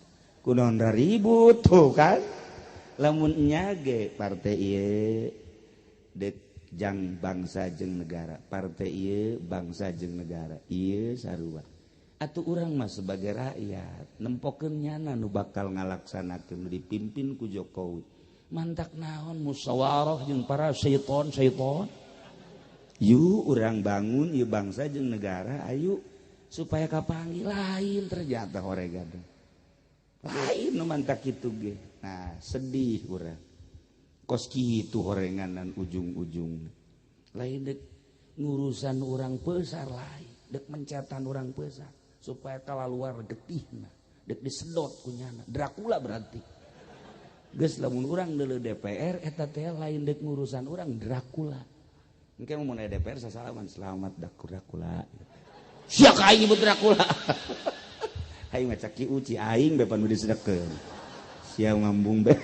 kunaon ribut tuh kan lamun nya ge partai ieu deuk jang bangsa jeung negara partai ieu bangsa jeung negara ieu sarua atuh urang mah sebagai rakyat nempokeun nyana nu bakal ngalaksanakeun nu dipimpin ku Jokowi mantak naon musyawarah jeung para syaiton yu urang bangun ieu bangsa jeung negara ayu supaya kapanggih lain ternyata horegan lain nu mantak kitu ge nah sedih urang kos kitu horenganan ujung-ujung lain deuk ngurusan urang peusar lain deuk mencatan urang peusar supaya kalaluar getihna deuk disedot ku nyana Dracula berarti geus lamun urang deuleu DPR eta teh lain deuk ngurusan urang Dracula engke mun aya DPR sasalaman selamat Dracula sia ka aing nyebut Dracula aing mah caki uci aing bepan nu disedekeun sia ngambung be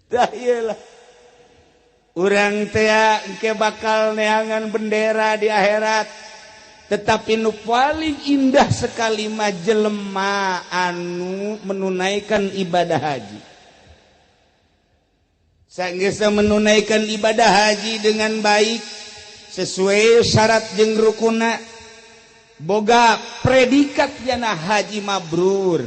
dah iyalah urang teh engke bakal neangan bendera di akhirat tetapi nu paling indah sekali mah jelema anu menunaikan ibadah haji sanggeus menunaikan ibadah haji dengan baik sesuai syarat jeung rukunna boga predikat yana haji mabrur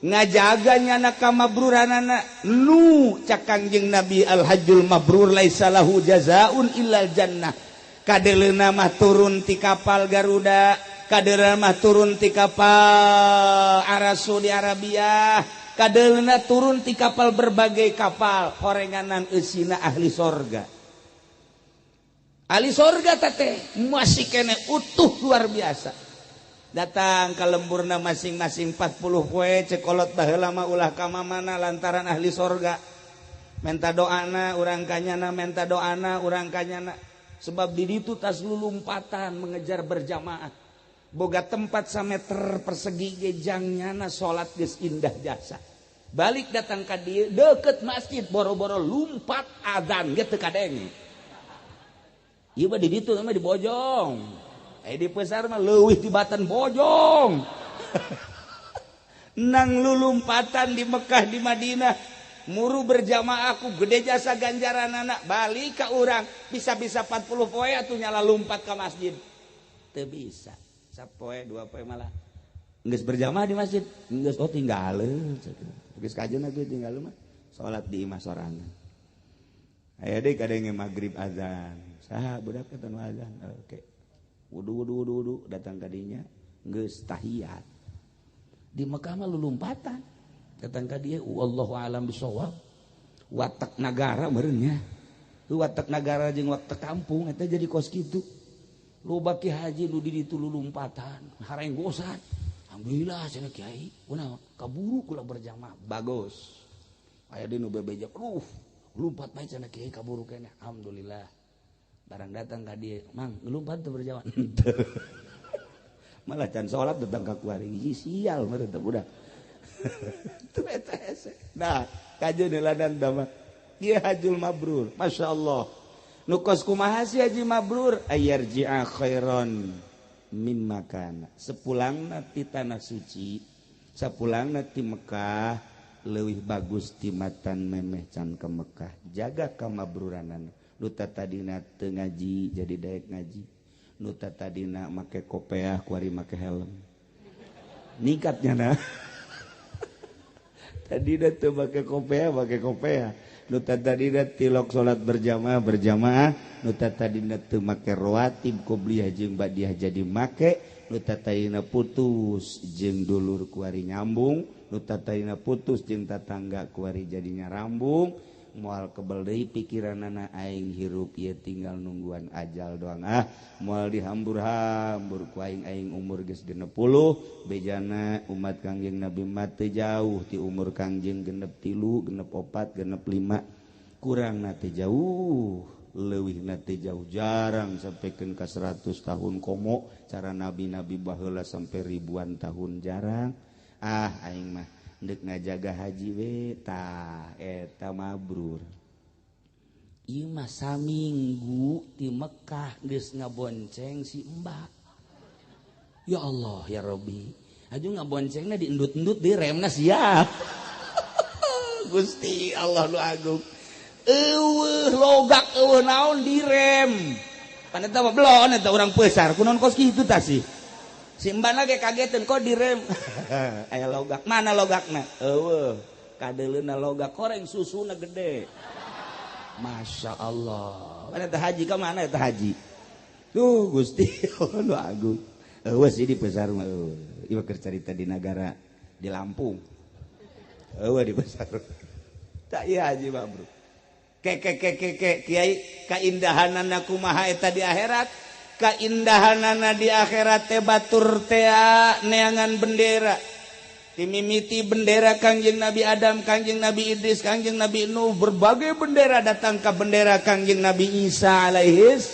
ngajaga nyana kamabruranana nu cak Kangjeng Nabi al hajjul mabrur laisa lahu jazaun illal jannah kadeleuna mah turun ti kapal Garuda kadeleuna mah turun ti kapal Arasu di Arabia kadeleuna turun ti kapal berbagai kapal horenganan eusina ahli sorga teh masih kene utuh luar biasa datang ke lemburna masing-masing 40 poe cekolot baheula mah ulah ka mamana lantaran ahli sorga menta doana urang kanyana menta doana urang kanyana sebab di ditu tas lulumpatan mengejar berjamaah boga tempat sameter persegi gejangnyana salat geus indah jasa balik datang ka dieu deukeut masjid boro-boro lumpat adzan ge teu kadenge ieu mah di ditu mah di Bojong di pesar mah leuwih tibatan Bojong nang lulumpatan di Mekah di Madinah muru berjamaah ku gede jasa ganjaran anak balik ka urang bisa-bisa 40 poe atuh nyala lumpat ka masjid teu bisa sapoe dua poe malah geus berjamaah di masjid geus tinggaleun geus kajeuna ge tinggal mah salat di imah sorangan aya deui kadenge magrib azan saha budak eta nu azan oke wudu datang ka dinya geus tahiyat di Mekah mah lulumpatan datang ka dieu wallahu alam bisawab watak nagara meureun nya watak nagara jeung watak kampung eta jadi kos kitu loba ki haji nu di ditu lulumpatan harenggosan alhamdulillah cenah kiai kunaon kaburu kula berjamaah bagus aya di nu bebeja lompat bae cenah kiai kaburu keneh alhamdulillah barang datang ka dieu mang ngelumpat teu berjamaah malah can salat datang ka kuari sial meureun teh budak teu eta hese nah kajeun ladan damah ieu hajjul mabrur masyaallah nu kos kumaha si haji mabrur ayarji'a khairan mimma kana sepulangna ti tanah suci sapulangna ti Mekah leuwih bagus timatan memeh can ke Mekah jaga kamabruranana nu tadina teu ngaji jadi daek ngaji nu tadina make kopiah kuari make helm ningkatnya na tadina teu make kopiah nu tadina tilok salat berjamaah nu tadina teu make rawatib qobliyah jeung badiah jadi make nu tadina putus jeung dulur kuari nyambung nu tadina putus jeung tatangga kuari jadinya rambung moal kebel deui pikiranana aing hirup ieu tinggal nungguan ajal doang moal dihambur-hambur ku aing umur geus 60 bejana umat Kangjeng Nabi mah teu jauh ti umur Kangjeng genep 3 genep 4 genep 5 kurangna teu jauh leuwihna teu jauh jarang sampikeun ka 100 tahun komo cara nabi-nabi baheula sampai ribuan tahun jarang aing mah dek ngajaga haji we tah eta mabrur ieu mah saminggu ti Mekah geus ngabonceng si Mbak ya Allah ya Rabbi aju ngaboncengna diendut-endut di remna siap Gusti Allah nu agung eueuh logak eueuh naon di rem pan eta mah belon eta urang peusar kunaon kos kitu tah sih si mbana ge kageteun kok direm aya logak mana logakna eueuh kadeuleuna logak koreng susuna gede Masya Allah mana teh haji ka mana eta haji tuh Gusti Allah nu agung eueuh sih di besar mah ieu keur carita di negara di Lampung eueuh di besar tak ieu haji mah bro kiai kaindahanana kumaha eta di akhirat kaindahanana di akhirat teh batur teh neangan bendera timimiti bendera Kangjeng Nabi Adam Kangjeng Nabi Idris Kangjeng Nabi Nuh berbagai bendera datang ke bendera Kangjeng Nabi Isa alaihis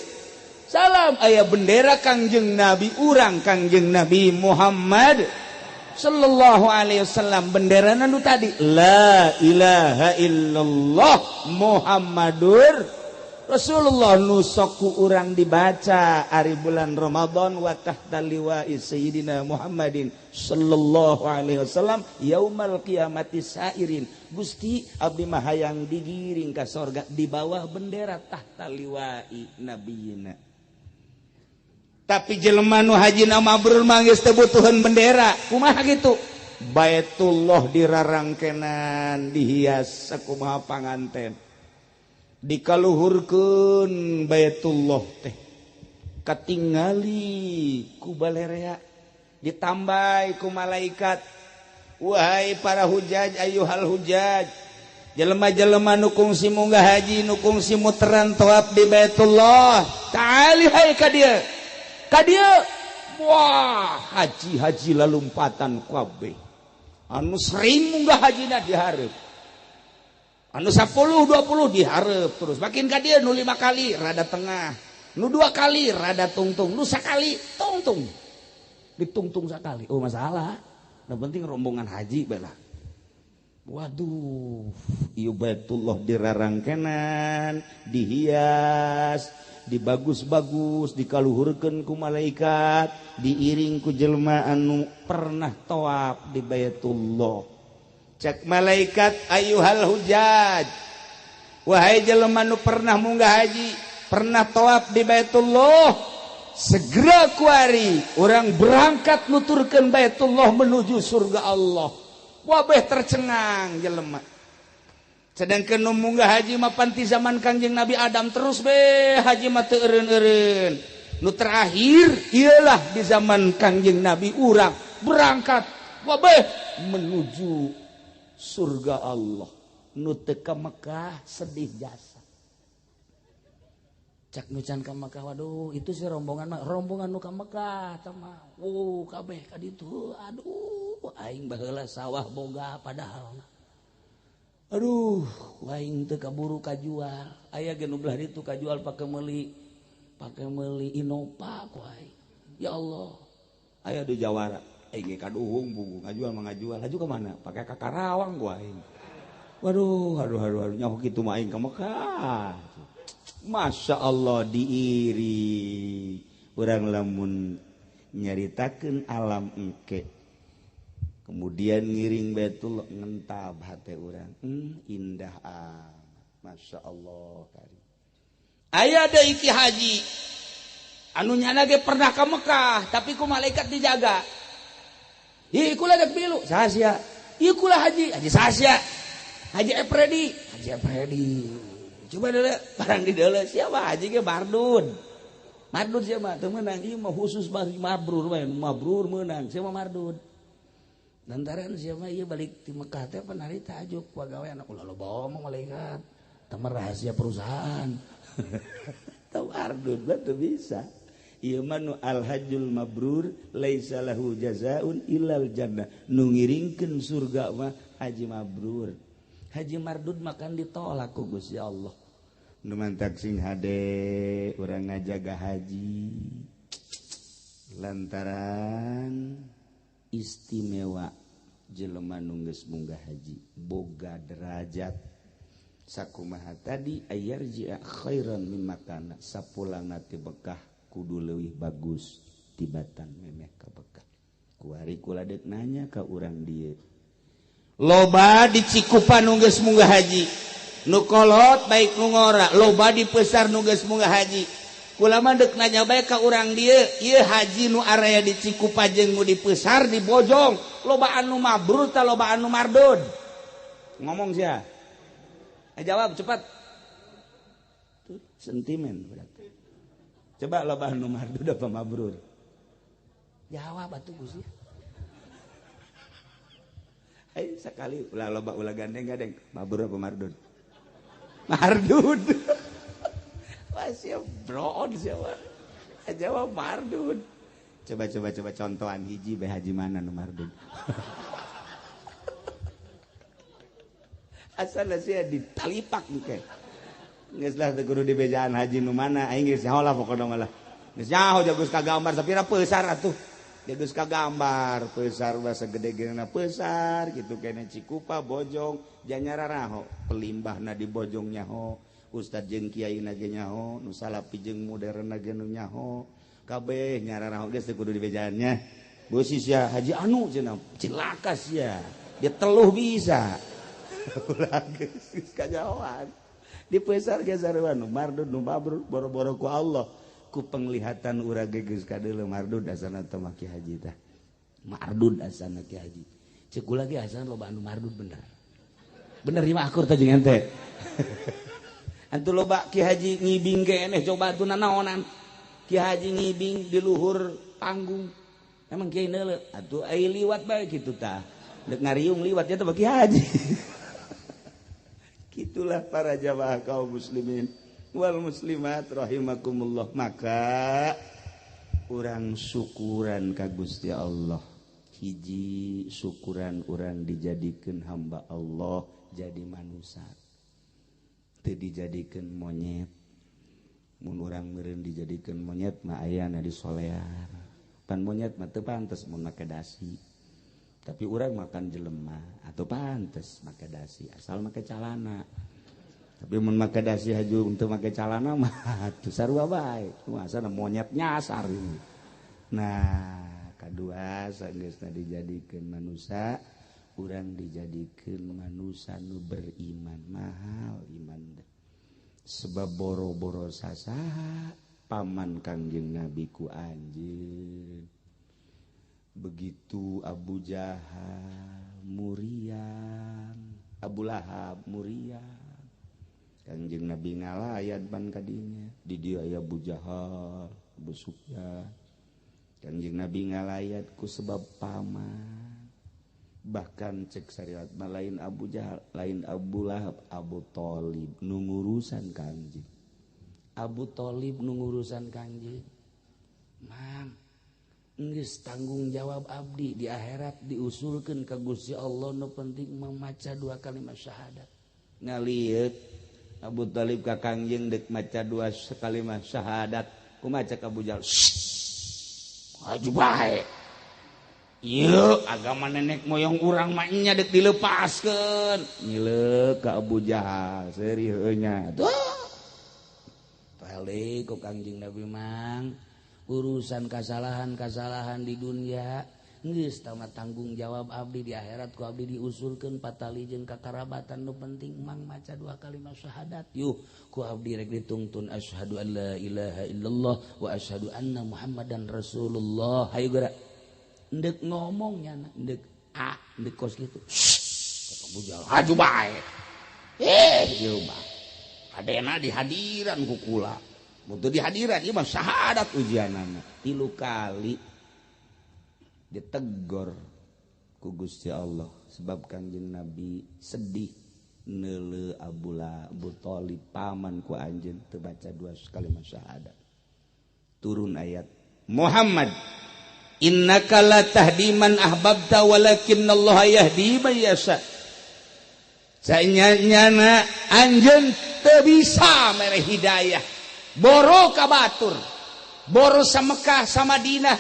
salam aya bendera Kangjeng Nabi urang Kangjeng Nabi Muhammad sallallahu alaihi wasallam benderana nu tadi la ilaha illallah Muhammadur Rasulullah nusoku urang dibaca ari bulan Ramadan wa tahta liwa'i sayyidina Muhammadin sallallahu alaihi wasallam yaumal qiyamati sairin Gusti abdi mah hayang digiring ka sorga di bawah bendera tahta liwa'i nabiyina tapi jelema nu hajina mabrur mah geus teu butuhan bendera kumaha kitu Baitullah dirarangkenan dihias sakumaha panganten dikaluhurkeun Baitullah teh katingali ku balerea ditambai ku malaikat wahai para hujaj ayyuhal hujaj jelema-jelema nu kungsi munggah haji nu kungsi muteran tawaf di Baitullah ta'ali hai ka dieu wah haji lalumpatan kabeh anu sering munggah hajina dihareup anu 10 20 dihareup terus makin ka dieu nu 5 kali rada tengah nu 2 kali rada tungtung nu sakali tungtung ditungtung sakali oh masalah yang penting rombongan haji bae. Waduh ieu Baitullah dirarangkenan dihias dibagus-bagus dikaluhurkeun ku malaikat diiring ku jelema anu pernah tawaf di Baitullah cek malaikat ayyuhal hujaj wahai jelema nu pernah munggah haji pernah tawaf di Baitullah segera kuari orang berangkat nuturkeun Baitullah menuju surga Allah. Wabeh tercengang jelema. Sedangkan nu munggah haji mah panti zaman Kangjeng Nabi Adam terus be haji mah teu eureun-eureun. Nu terakhir ialah di zaman Kangjeng Nabi urang berangkat wabeh menuju surga Allah. Nu teu ka Mekah sedih jasa. Cak nu can ka Mekah waduh itu si rombongan nu ka Mekah tah mah. Kabeh ka ditu aduh aing baheula sawah boga padahal. Aduh aing teu kaburu kajual. Aya ge nu belah ditu kajual pake meuli Innova ku aing. Ya Allah. Aya di Jawara. Aing ge kaduhung buku ngajual mah ngajual. Haju ka mana? Pake ka Karawang ku aing. Waduh nyaho kitu mah aing ka Mekah. Masya Allah diiri urang lamun nyaritakeun alam engke kemudian ngiring Baitullah ngentab hate urang indah Masya Allah kari aya deui ki haji anu nyana ge pernah ka Mekah tapi ku malaikat dijaga ieu kula dek pilu saha ieu kula haji saha Haji Efredi coba dulu barang di dulu siapa haji ke Mardun siapa tuh menang ini mah khusus mabrur menang siapa Mardun lantaran siapa iya balik di Mekah teh penari tajuk pegawai anak ulah lo bawa mau malaikat teman rahasia perusahaan tahu Mardun betul bisa iya manu al hajjul mabrur laisa lahu jazaun illal jannah nu ngiringkeun surga mah haji mabrur. Haji Mardud makan ditolak ku Gusti Allah. Nu mantak sing hade urang ngajaga haji. Lantaran istimewa jelema nu geus munggah haji, boga derajat sakumaha tadi ayarji'a khairan mimma kana sapulangna ti Bekah kudu leuwih bagus tibatan memeh ka Bekah. Kuari kula deuk nanya ka urang dieu. Loba di Cikupa nu geus munggah haji nu kolot baik nu ngora loba di Peusar nu geus munggah haji kula mah deuk nanya bae ka urang dieu ieu haji nu area di Cikupa jeung nu di Peusar di Bojong loba anu mabrur tah loba anu mardud ngomong sia jawab cepat tuh sentimen berarti coba loba anu mardud apa mabrur jawab atuh Gusti sekali ulah loba ulah gandeng mabrur apa mardud wah siap broad siapa jawab mardud coba contohan hiji bae haji mana nu mardud asalna sia ditalipak duke geus lah teu kudu dibejaan haji nu mana aing geus nyaho lah pokona mah geus nyaho jagus ka gambar sapira Peusar atuh geus ka gambar Peusar bahasa gede-gedena Peusar gitu kene Cikupa Bojong janyara raho pelimbahna di Bojong nyaho ustad jeung kiaina ge nyaho nu salapi jeung modernna ge nu nyaho kabeh nyara raho geus teu kudu dibejaannya beusi sia haji anu cenah cilaka sia dia teluh bisa ulah geus kajawan di Peusar ge sarua nu mardud nu mabrur boro-boro ku Allah ku penglihatan urang geus kadeuleu mardud asana teh maki haji tah mardud asana ki haji ceuk kula ge asana loba anu mardud bener ieu mah akur teh jeung ente antu loba ki haji ngibing ge eneh coba atuh nanaonan ki haji ngibing di luhur panggung emang kiai neuleuh atuh ai liwat bae kitu tah deuk ngariung liwat nya teh ki haji gitulah para jamaah kaum muslimin wal muslimat rahimakumullah maka urang syukuran ka Gusti Allah hiji syukuran urang dijadikeun hamba Allah jadi manusia teu dijadikeun monyet mun urang meureun dijadikeun monyet mah ayana di solear pan monyet mah teu pantes mun make dasi tapi urang makan jelema atau pantes make dasi asal make calana tapi mun make dasi haju untuk make calana mah tuh sarua bae kumasana monyet nyasar ini. Nah kadua sageusna dijadikeun manusia urang dijadikeun manusia nu beriman mahal iman sebab boro-boro sasaha paman Kangjeng Nabi ku anjeun. Begitu Abu Jahal muriang, Abu Lahab muriang. Kangjeng Nabi ngalayan pan kadinya. Di dieu aya Abu Jahal, Abu Sufyan. Kangjeng Nabi ngalayan ku sebab paman. Bahkan cek syariat lain Abu Jahal, lain Abu Lahab, Abu Thalib nu ngurusan Kangjeng. Abu Thalib nu ngurusan Kangjeng. Mam, geus tanggung jawab abdi di akhirat diusulkeun ka Gusti Allah nu penting memaca 2 kalimat syahadat. Ngalieu Abu Thalib ka Kangjeng dek maca 2 kalimat syahadat, kumaha cek Abu Jahal? Aju bae. Ieu agama nenek moyong urang mah nya dek dilepaskeun. Ngileuk ka Abu Jahal seuri nya. Tuh. Balik ku Kangjeng Nabi mang urusan kasalahan-kasalahan di dunia geus tamat tanggung jawab abdi di akhirat ku abdi diusulkeun patali jeung kakarabatan nu penting mang maca 2 kalimat syahadat. Yuh ku abdi rek ditungtun asyhadu an la ilaha illallah wa asyhadu anna muhammadan rasulullah. Hayu geura endek ngomongnya endek endek kos kitu. Abu Jahal haju bae. Ieu mah kadena dihadiran ku kula. Mutu dihadiran ieu mah syahadat ujianana 3 kali ditegor ku Gusti Allah sebab Kangjeng Nabi sedih neuleu Abu Thalib paman ku anjeun teu baca 2 kalimat syahadat. Turun ayat Muhammad innaka la tahdi man ahbabta walakinnallaha yahdi man yasha. Sanyana anjeun teu bisa mere hidayah. Boro ka batur, boro sa Mekah sa Madinah,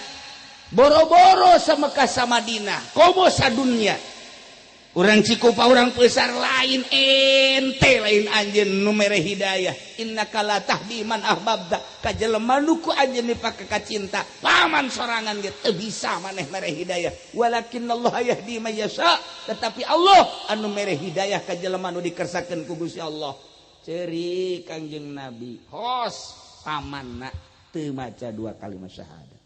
boro-boro sa Mekah sa Madinah, komo sa dunia. Urang Cikupa urang besar lain ente lain anjeun nu mere hidayah. Innaka la tahdi man ahbabta ka jelema nu ku anjeun dipake ka cinta. Paman sorangan ge teu bisa maneh mere hidayah. Walakinnallaha yahdi man yasha. Tetapi Allah anu mere hidayah ka jelema nu dikersakeun ku Gusti Allah. Ceri Kangjeng Nabi hos pamanna teu maca 2 kalimat syahadat.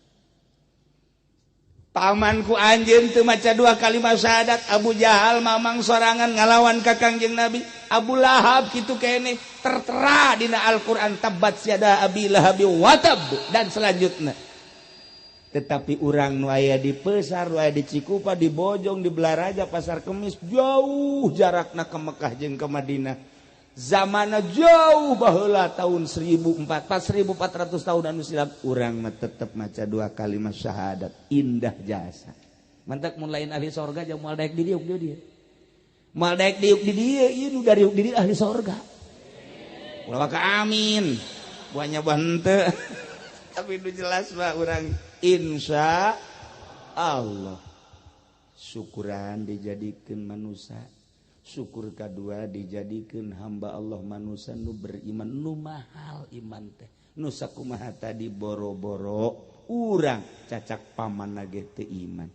Pamanku anjeun teu maca 2 kalimat syahadat. Abu Jahal mamang sorangan ngalawan ka Kangjeng Nabi. Abu Lahab kitu keneh tertera dina Al-Qur'an tabbat yada abi lahabi wa tab dan selanjutnya. Tetapi urang nu aya di Pesar, nu aya di Cikupa, di Bojong, di Belaraja, Pasar Kemis jauh jarakna ke Mekah jeung ke Madinah. Zamana jauh baheula tahun 1400 tahun anu silam urang mah tetep maca 2 kalimat syahadat indah jasa. Mantak mun lain ahli sorga jeung moal daek di diuk di dieu. Moal daek diuk di dieu ieu nu dariuk di dieu ahli sorga. Ulah ka amin. Buahnya buah henteu. Tapi nu jelas mah urang insya Allah syukuran dijadikeun manusia. Syukur kedua dijadikan hamba Allah manusia nu beriman nu mahal iman teh nu sakumaha tadi boro-boro urang cacak paman ge teu iman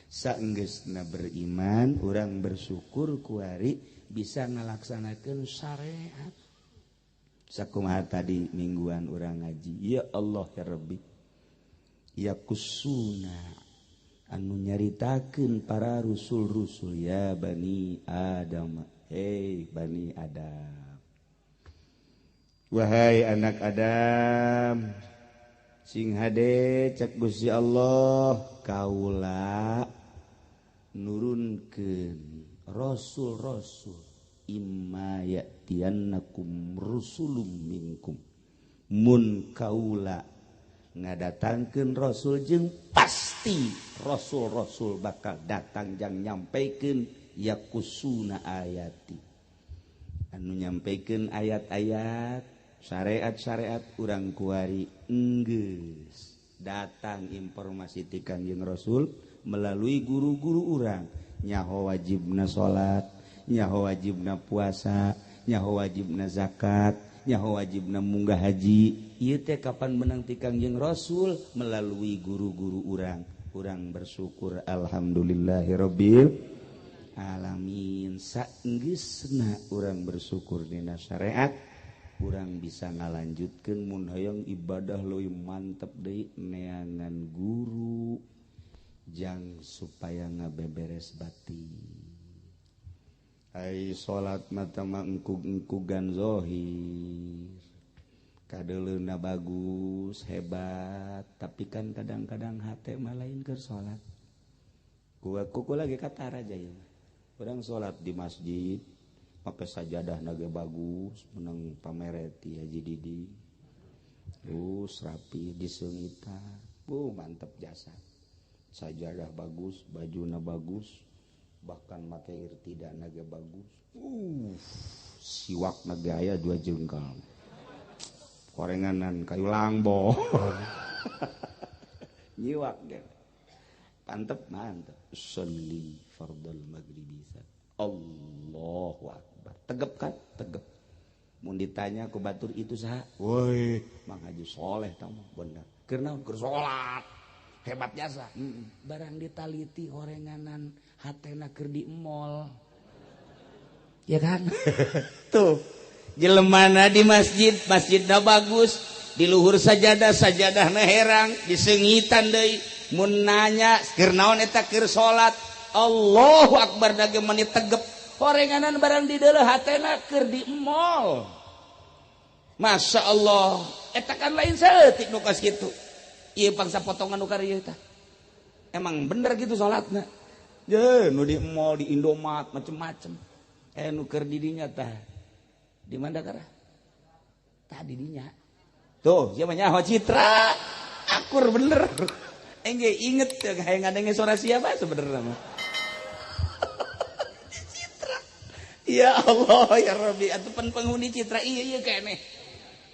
saenggeusna beriman urang bersyukur kuari bisa ngalaksanakeun syariat sakumaha tadi mingguan urang ngaji ya Allah ya Rabbi ya kusuna anu nyaritakeun para rusul-rusul ya Bani Adam. Hei Bani Adam, wahai anak Adam, sing hade cek Gusti Allah kaula nurunkeun rasul-rasul imma ya'tiyannakum rusulum minkum mun kaula ngadatangkeun rasul jeung pasti rasul-rasul bakal datang jang nyampaikeun yakusuna ayati anu nyampaikeun ayat-ayat syariat-syariat urang kuari enggeus datang informasi ti Kangjeng Rasul melalui guru-guru urang nyaho wajibna salat nyaho wajibna puasa nyaho wajibna zakat nyaho wajibna munggah haji. Ieu teh kapan menang ti Kangjeng Rasul melalui guru-guru urang bersyukur alhamdulillahirabbil alamin saenggeusna urang bersyukur dina syariat kurang bisa ngalanjutkan mun hoyong ibadah leuwih mantep deui neangan guru jang supaya ngabeberes batin. Ai salat mata mah engkug-engkugan zohir kadeleuna bagus hebat tapi kan kadang-kadang hate mah lain keur salat kuku lagi kata raja ya urang salat di masjid make sajadah nage bagus menang pamereti Haji Didi terus rapi diseungita mantep jasa sajadah bagus bajuna bagus bahkan make irtidah nage bagus siwak nage aya 2 jengkal korenganan kayu langbo nyiwak deh mantep sholli fardal maghribi Allahu akbar tegep kan tegep mun ditanya ku batur itu saha woi Mang Haji Soleh tamu bener keur naon keur salat hebat jasa barang ditaliti horenganan hatena keur di mall ya kan tuh jelemana di masjidna bagus di luhur sajadahna herang diseungitan deui mun nanya keur naon eta keur salat Allahu akbar dage menit tegep horenganan barang di deuleuh hatena keur di mall Masya Allah eta kan lain saeutik nu kos kitu ieu pangsa potongan nu karieu tah emang bener gitu salatna ye nu di mall di Indomaret macem-macem nu keur di dinya tah di mana kara tadi dinya tuh siapa nyaho Citra akur bener engge inget kayak ngadenge suara siapa sebenarnya mah Citra ya Allah ya Rabbi atuh penghuni Citra iya keneh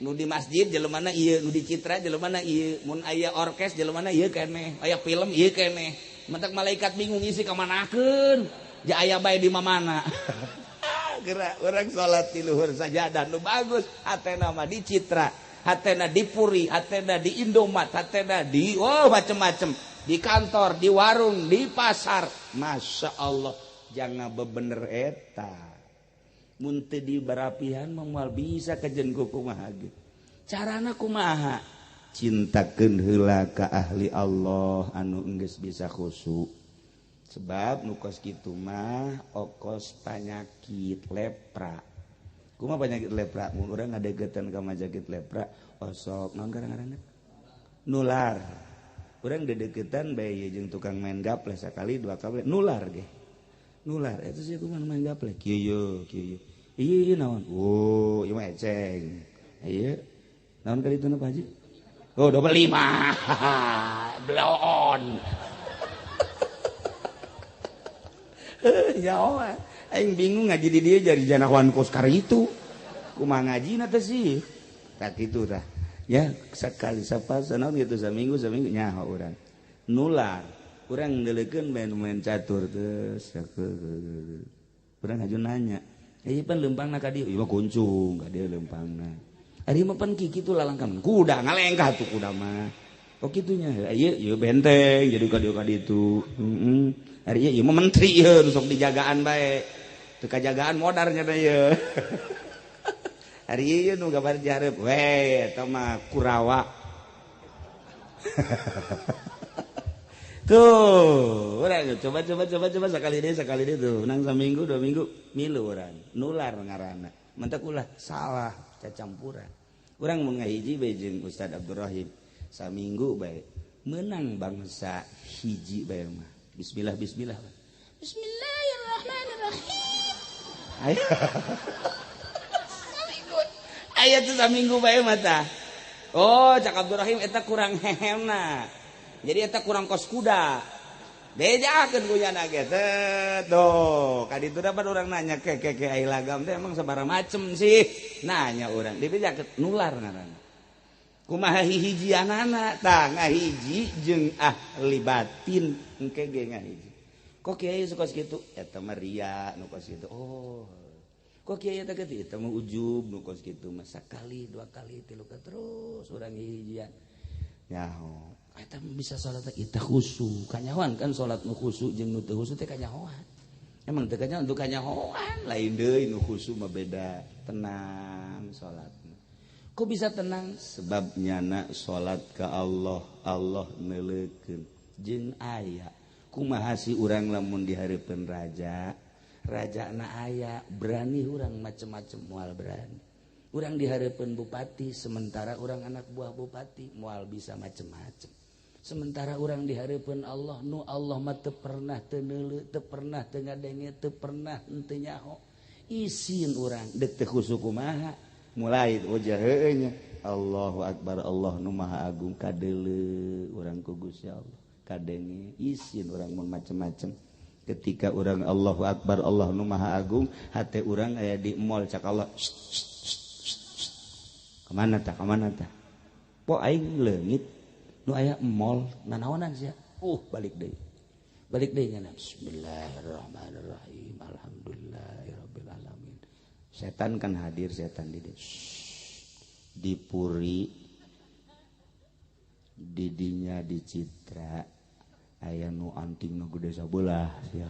nu di masjid jelemana ieu nu di Citra jelemana ieu mun aya orkes jelemana ieu keneh aya film ieu keneh mentak malaikat bingung isi ka manakeun ja aya bae di mamana gerak orang salat di luhur sajadah nu bagus hatena mah di Citra hatena di Puri hatena di Indomaret hatena di macem-macem di kantor di warung di pasar Masya Allah jangan bebener eta mun teu di barapihan moal bisa kajen kumaha ge carana kumaha cintakeun heula ka ahli Allah anu geus bisa khusyuk sebab nukos kitu mah okos penyakit lepra kumaha penyakit lepra mun urang ngadegetan ka penyakit lepra osok naon ngaranna nular urang dedeketan bae jeung tukang main gaple sakali 2 kali nular ge nular eta sih kumaha main gaple kieu ieu naon ieu mah eceng ieu naon kali itu na Pak Haji 25 bloon ya Allah aing bingung ngaji di dia jadi janawan koskar itu kumaha ngajina teh sih tak kitu tah ya sekali sapasa naon gitu saminggu nyaho urang nular urang ndeuleukeun main catur teh urang haju nanya ieu pan leumpangna ka dieu ieu mah kuncung ka dieu leumpangna ari mah pan kitu lalangkan kuda ngalengkah tuh kuda mah kok kitunya ieu benteng jadi ka dieu ka ditu hari ieu mah menteri ieu sok dijagaan bae teu kajagaan modarnya teh ieu hari ieu nu gambar jareup we eta mah Kurawa tuh urang coba sekali deh tuh nang saminggu 2 minggu milu urang nular ngaranna mentek ulah salah cacampuran urang mun ngahiji bae jeung Ustad Abdurrahim saminggu bae menang bangsa hiji bae mah bismillah Bismillahirrahmanirrahim aya tuh saminggu bae mah tah Cak Abdurrahim eta kurang hehemna jadi eta kurang kos kuda bejakeun guyana ge teh tuh kaditu dapat urang nanya ke ai lagam teh emang sabaraha macem sih nanya urang dibejakeun nular ngaranna kumaha hijianana tah ngahiji jeung ahli batin engke ge ngahiji kok kieu suka kitu eta mah ria nu kos kitu kok kieu eta kitu eta mah ujub nu kos kitu mah sakali 2 kali 3 kali terus urang hijian nyaho eta bisa salat kita khusyuk kanyahoan kan salat nu khusyuk jeung nu teu khusyuk teh kanyahoan emang teu kanyahoan untuk kanyahoan lain deui nu khusyuk mah beda tenang salatna kok bisa tenang sebabnya nak salat ke Allah Allah neleukeun jeung aya kumaha si urang lamun dihareupeun raja na aya berani urang macem-macem moal berani urang dihareupeun bupati sementara urang anak buah bupati moal bisa macem-macem sementara urang dihareupeun Allah nu Allah mah teu pernah teu neuleu teu pernah teu ngadenge teu pernah henteu nyaho isin urang deuk teu khusu kumaha mulai wajah heueuh nya Allahu akbar Allah nu maha agung kadeuleu urang ku Gusti Allah kadenge isin urang mun macem-macem ketika urang Allahu akbar Allah nu maha agung hate urang aya di mall cak Allah kemana tah po aing leungit nu aya mall nanaonan sia balik deui nya bismillahirrahmanirrahim alhamdulillahirabbil alamin setan kan hadir setan di dieu dipuri didinya dicitra aya nu anting nu gede sabelah sia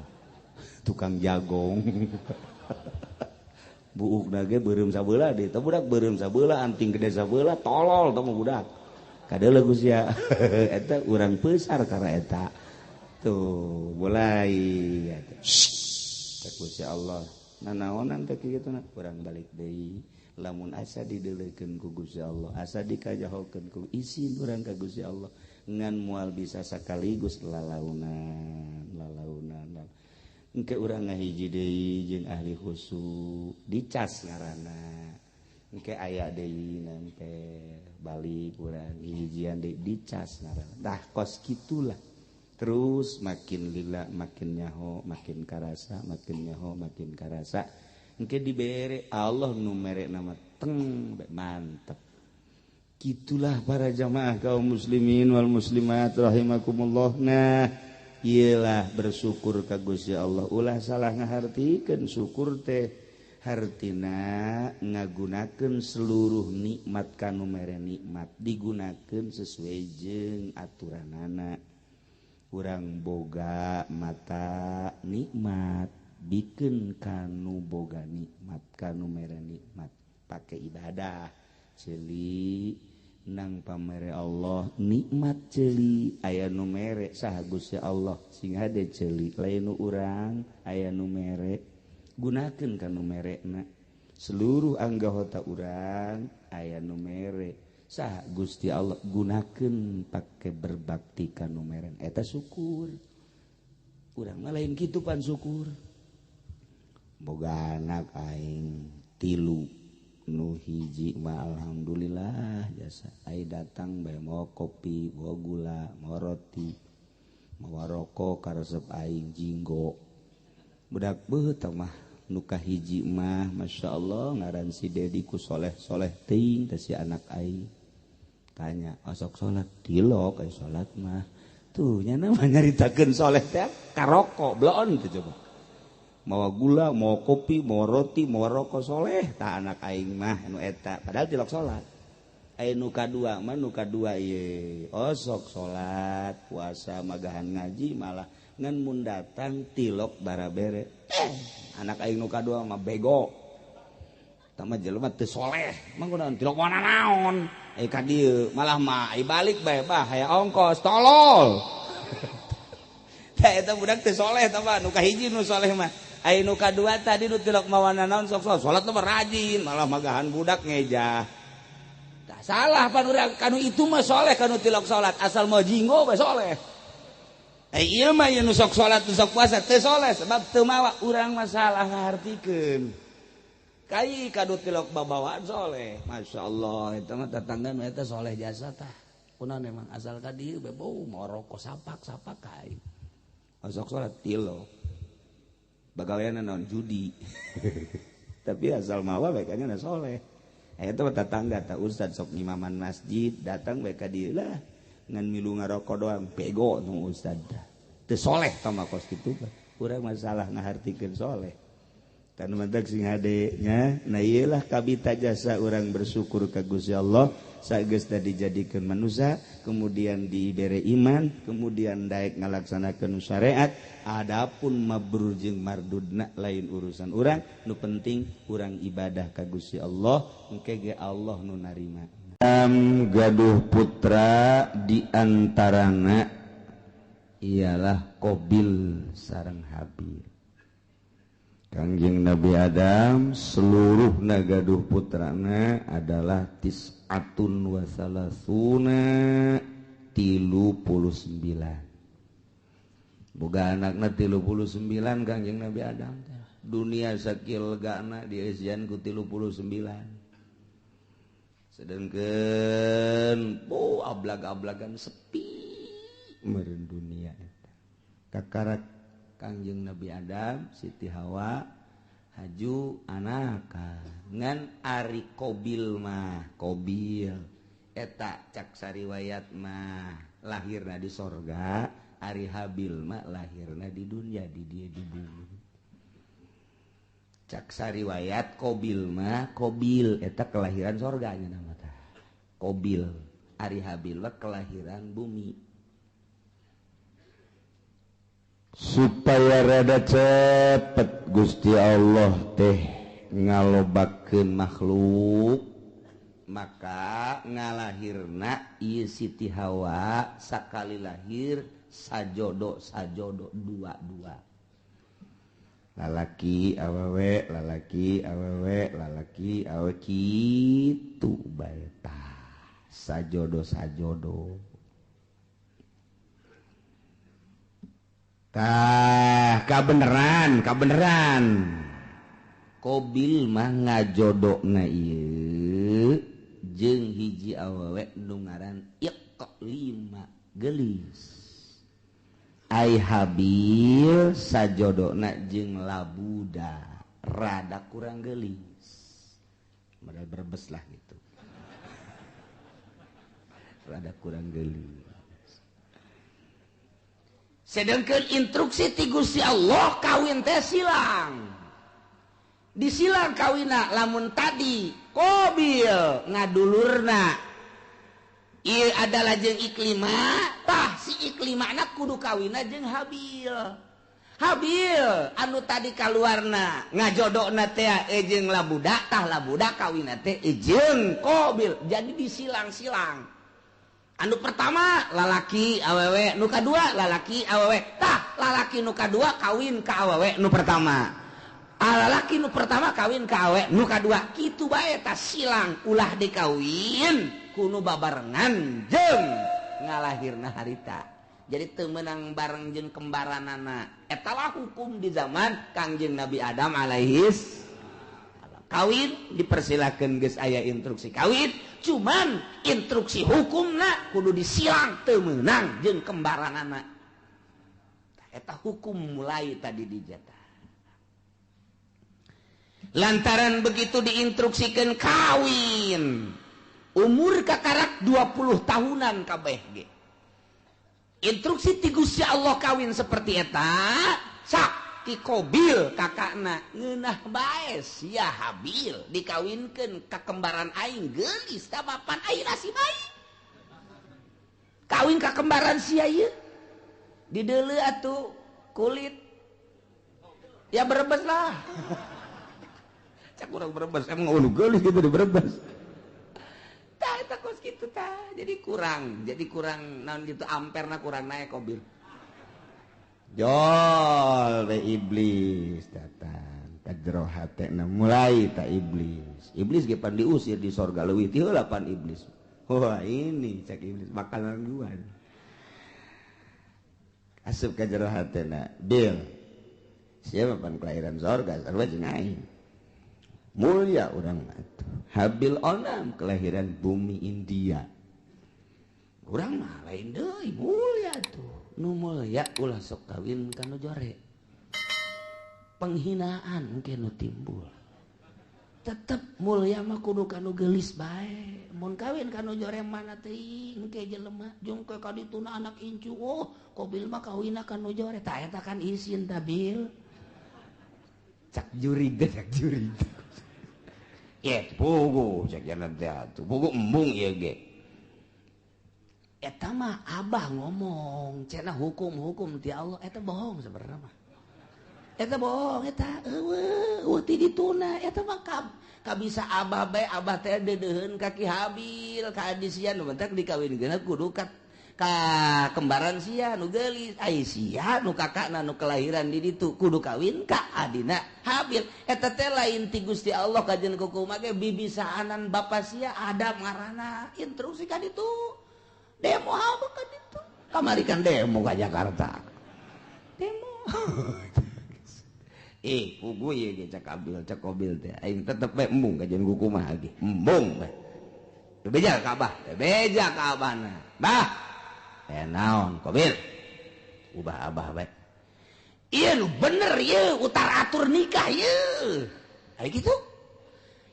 tukang jagong buukna ge beureum sabelah deui teh budak beureum sabelah anting gede sabelah tolol teh budak kadeuleu sia eta urang peusar karena eta tuh mulai Gusti Allah nanaonan teh kituna urang balik deui lamun asa dideuleukeun ku Gusti Allah asa dikajahokeun ku isin urang ka Gusti Allah ngan moal bisa sakaligus lalaunan engke urang ngahiji deui jeung ahli khusyuk dicas ngaranna engke aya deui nempel balik urang hijian deui dicas ngaranna dah kos kitulah terus makin lila makin nyaho makin karasa makin nyaho makin karasa engke dibere Allah nu mere nama teng mantep gitulah para jamaah kaum muslimin wal muslimat rahimakumullah nah iyalah bersyukur ka Gusti Allah ulah salah ngahartikeun syukur teh hartina ngagunakeun seluruh nikmat kanu mere nikmat digunakeun sesuai jeung aturanana urang boga mata nikmat bikeun kanu boga nikmat kanu mere nikmat pake ibadah ceuli nang pamere Allah nikmat ceuli aya nu mere saha Gusti Allah sing hade ceuli lain nu urang aya nu mere gunakeun kanu merena seluruh anggota urang aya nu mere saha Gusti Allah gunakeun pake berbakti kanu mere eta syukur urang mah lain kitu pan syukur boga anak aing 3 nu hiji mah alhamdulillah jasa ai datang bae mau kopi mau gula mau roti mau rokok karesep aing jinggo budak beuh tah mah nu kahiji mah masyaallah ngaran si Dedi ku soleh teuing teh si anak aing tanya osok salat tilok aya salat mah tuh nya mah nyaritakeun soleh teh karoko bloon teh coba mau gula, mau kopi, mau roti, mau rokok soleh tak anak aing mah nu eta padahal tilok salat aya nu kadua mah nu kadua ieu osok salat puasa magahan ngaji malah ngan mun datang tilok barabere anak aing nu kadua mah bego tah mah jelema teu soleh mah kunaon tilok warna naon ka dieu malah mah ai balik bae bah aya ongkos tolol tah eta budak teu soleh tah mah nu kahiji nu soleh mah ai nu kadua tadi nu tilok mawana naon sok salat mah rajin malah magahan budak ngejah tah salah pan urang kanu itu mah soleh kanu tilok salat asal mau jinggo bae soleh ieu mah ieu nu sok salat nu sok puasa teu soleh sebab teu mawa urang mah salah ngahartikeun kai kadu tilok babawaan soleh masyaallah eta mah tetangga nu eta soleh jasa tah kunaon emang asal ka dieu bae bau mau rokok sapak kai sok salat tilok bagaweana naon judi tapi asal mawa bae kanya soleh eta mah tetangga tah ustad sok ngimaman masjid datang bae ka dieu lah ngan milu ngarokok doang bego nu ustad teu soleh tah mah kos kitu urang mah salah ngahartikeun soleh tan mantek sing hade nya nah ieulah kabita jasa urang bersyukur ka Gusti Allah sagesta dijadikan manusia kemudian dibere iman kemudian daek ngalaksanakeun syariat adapun mabrur jeung mardudna lain urusan urang nu penting urang ibadah ka Gusti Allah engke ge Allah nu narima gaduh putra diantarana ialah Qabil sareng Habil Kangjeng Nabi Adam seluruh nagaduh putrana adalah tis'atun wa salasuna 39 boga anakna 39 Kangjeng Nabi Adam dunia sakil legana diesian ku 39 sedangkeun ablag-ablagan sepi meureun dunia eta kakarak Kangjeng Nabi Adam Siti Hawa haju anaka ngan ari Qabil mah Qabil eta cak sariwayat mah lahirna di sorga ari Habil mah lahirna di dunia di dieu di bumi cak sariwayat Qabil mah Qabil eta kelahiran sorganya nama tah Qabil ari Habil mah kelahiran bumi supaya rada cepet Gusti Allah teh ngalobakeun makhluk maka ngalahirna ieu Siti Hawa sakali lahir sajodo dua lalaki awewe lalaki awewe kitu bae tah sajodo kabeneran Qabil mah ngajodokna ieu jeung hiji awewe nu ngaran Iqlima gelis ai Habil sajodokna jeung Labuda rada kurang gelis modal berbes lah gitu rada kurang gelis sedangkan instruksi ti Gusti Allah kawin teh silang disilang kawina lamun tadi Qabil ngadulurna ieu adalah jeung Iklima tah si Iklima anak kudu kawina jeung Habil anu tadi kaluarna ngajodokna teh jeung Labuda tah Labuda kawina teh jeung Qabil jadi disilang-silang anu pertama lalaki awewe nu kadua lalaki awewe tah lalaki nu kadua kawin ka awewe nu pertama lalaki nu pertama kawin ka awewe nu kadua kitu bae tah silang ulah dikawin kudu babarengan jeung ngalahirna harita jadi teu meunang bareng jeung kembaranana eta lah hukum di zaman Kangjeng Nabi Adam alaihis kawin dipersilakan geus aya instruksi kawin cuman instruksi hukumna kudu disilang teu meunang jeung kembaranana eta hukum mulai tadi dijata lantaran begitu diinstruksikan kawin umur kakarak 20 tahunan kabeh ge instruksi ti Gusti Allah kawin seperti eta sak ki Qabil kakakna ngeunah bae sia Habil dikawinkeun ka kembaran aing geulis ka papan ayeuna si bayi kawin ka kembaran sia ieu dideuleu atuh kulit ya berebes lah cak urang berebes emang ulu geulis gitu di berebes tah eta kos kitu tah jadi kurang naon gitu amperna kurang naik Qabil jol teh iblis datang ka jero hatena mulai ta iblis ge pan diusir di sorga leuwih ti heula pan iblis wah ini cak iblis bakal ngangguan asup ka jero hatena bil siapa pan kelahiran sorga sarua jeung aing mulia urang atuh Habil onam kelahiran bumi India urang mah lain deui mulia tuh nu mulia ulah sok kawin kanu jore penghinaan mungkin nu timbul tetep mulia mah kudu kanu geulis bae mun kawin kanu jore mana teuing engke jelema jeung ke kadituna anak incu oh Qabil mah kawinna kanu jore tah eta kan isin tabil cak jurig pugu cek jalan teh atuh pugu embung ieu ge eta mah abah ngomong cenah hukum-hukum ti Allah eta bohong sebenarnya mah eta bohong eta eueuh ti dituna eta mah kabisa abah bae abah teh deudeuheun ka Ki Habil ka adi sia nu mentek dikawinkeun kudu ka kembaran sia nu geulis ai sia nu kakakna nu kelahiran di ditu kudu kawin ka adina Habil eta teh lain ti Gusti Allah kajeun kumaha ge bibisaanan bapa sia Adam ngaranna instruksi ka ditu demo apa ka ditu kamari kan demo ka Jakarta demo pugu ye ge cak Qabil teh aing tetep bae embung kajeun kumaha ge embung bae beja ka abahna bah naon Qabil ubah abah bae iya nu bener ya utar atur nikah ya hari gitu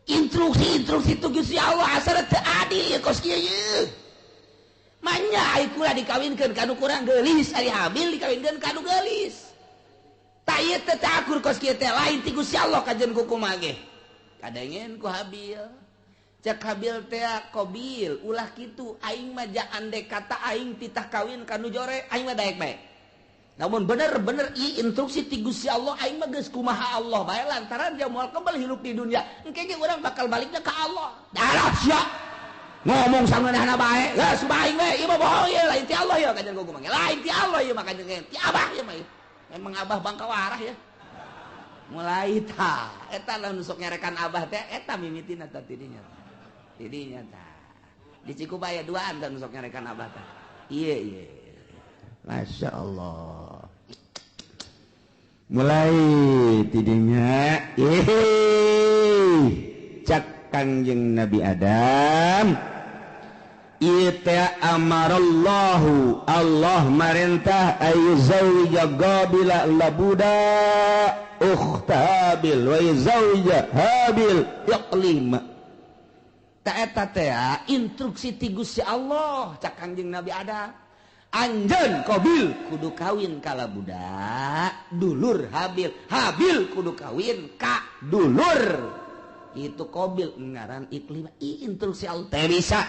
instruksi itu Gusti Allah asal teu adil ya kos kieu ya manya ai kula dikawinkeun kanu kurang geulis ari Habil dikawinkeun kanu geulis ta ieu teh akur kos kieu teh lain ti Gusti Allah kajeun kumaha ge kadengen ku Habil cak Habil teh Qabil ulah kitu aing mah andai kata aing titah kawin kanu jore aing mah daek bae namun bener-bener ieu instruksi ti Gusti Allah aing mah geus kumaha Allah bae lantaran dia moal kembali hidup di dunia engke ge urang bakal baliknya ka Allah darah sia ngomong sangeunahna bae geus bae bae ieu mah bohong ieu lain ti Allah ya kajen kumaha ge lain ti Allah ieu mah kajen ti abah ieu mah memang abah bangkawarah ya mulai ta eta lamun sok nyarekan abah teh eta mimitina teh tidinya tah di Cikubaya duaan dan sok nyarekan abah teh iya Masya Allah mulai tidinya cak Kangjeng Nabi Adam ita amarallahu Allah marintah ayu zawija Qabila labuda ukhtabil wa zawija Habil yaqlima eta teh instruksi ti Gusti Allah cak Kangjeng Nabi Adam anjeun Qabil kudu kawin kala budak dulur Habil kudu kawin ka dulur itu Qabil ngaran iklim instruksi Allah teh bisa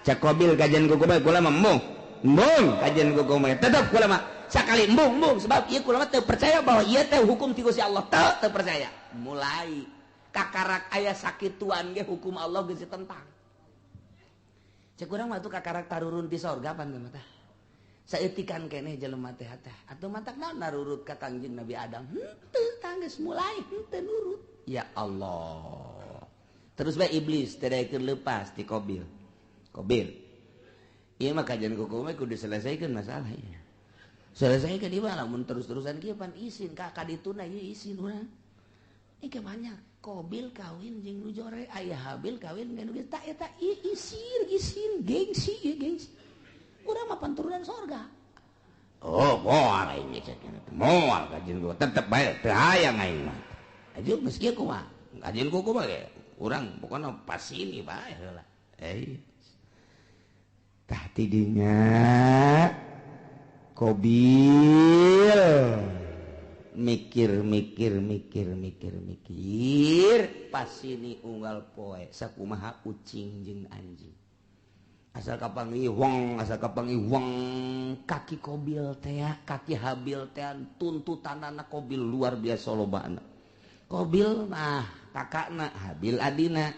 cak Qabil kajian kumaha kula mah embung kajian kumaha tetep kula mah sakali embung sebab ieu kula mah teu percaya bahwa ieu teh hukum ti Gusti Allah teu percaya mulai kakarak aya sakituan ge hukum Allah geus ditentang. Cek urang mah tuh kakarak tarurun di sorga pan mah tah. Saeutikan keneh jelema teh tah. Atuh mantak naon narurut ka Kangjeng Nabi Adam. Henteu tah geus mulai henteu nurut. Ya Allah. Terus bae iblis teh daekeun leupas ti Qabil. Ieu mah kajian kumaha kudu selesaikeun masalah ieu. Selesaikeun ieu mah lamun terus-terusan kieu pan isin ka kadituna ieu isin urang. Ike banyak Qabil kawin jeung nu jore aya Habil kawin jeung nu eta isin gengsi urang mah panturunan sorga moal aing cenah moal kajeun gua tetep bae teu hayang aing mah ajeun geus kieu kumaha kajeun kumaha ge urang pokona pas ini bae heula tah tidinya Qabil mikir pas ini unggal poe sakumaha ucing jeung anjing asal kapangiwong kaki Qabil teh kaki Habil teh tuntutanana Qabil luar biasa lobana Qabil mah kakakna Habil adina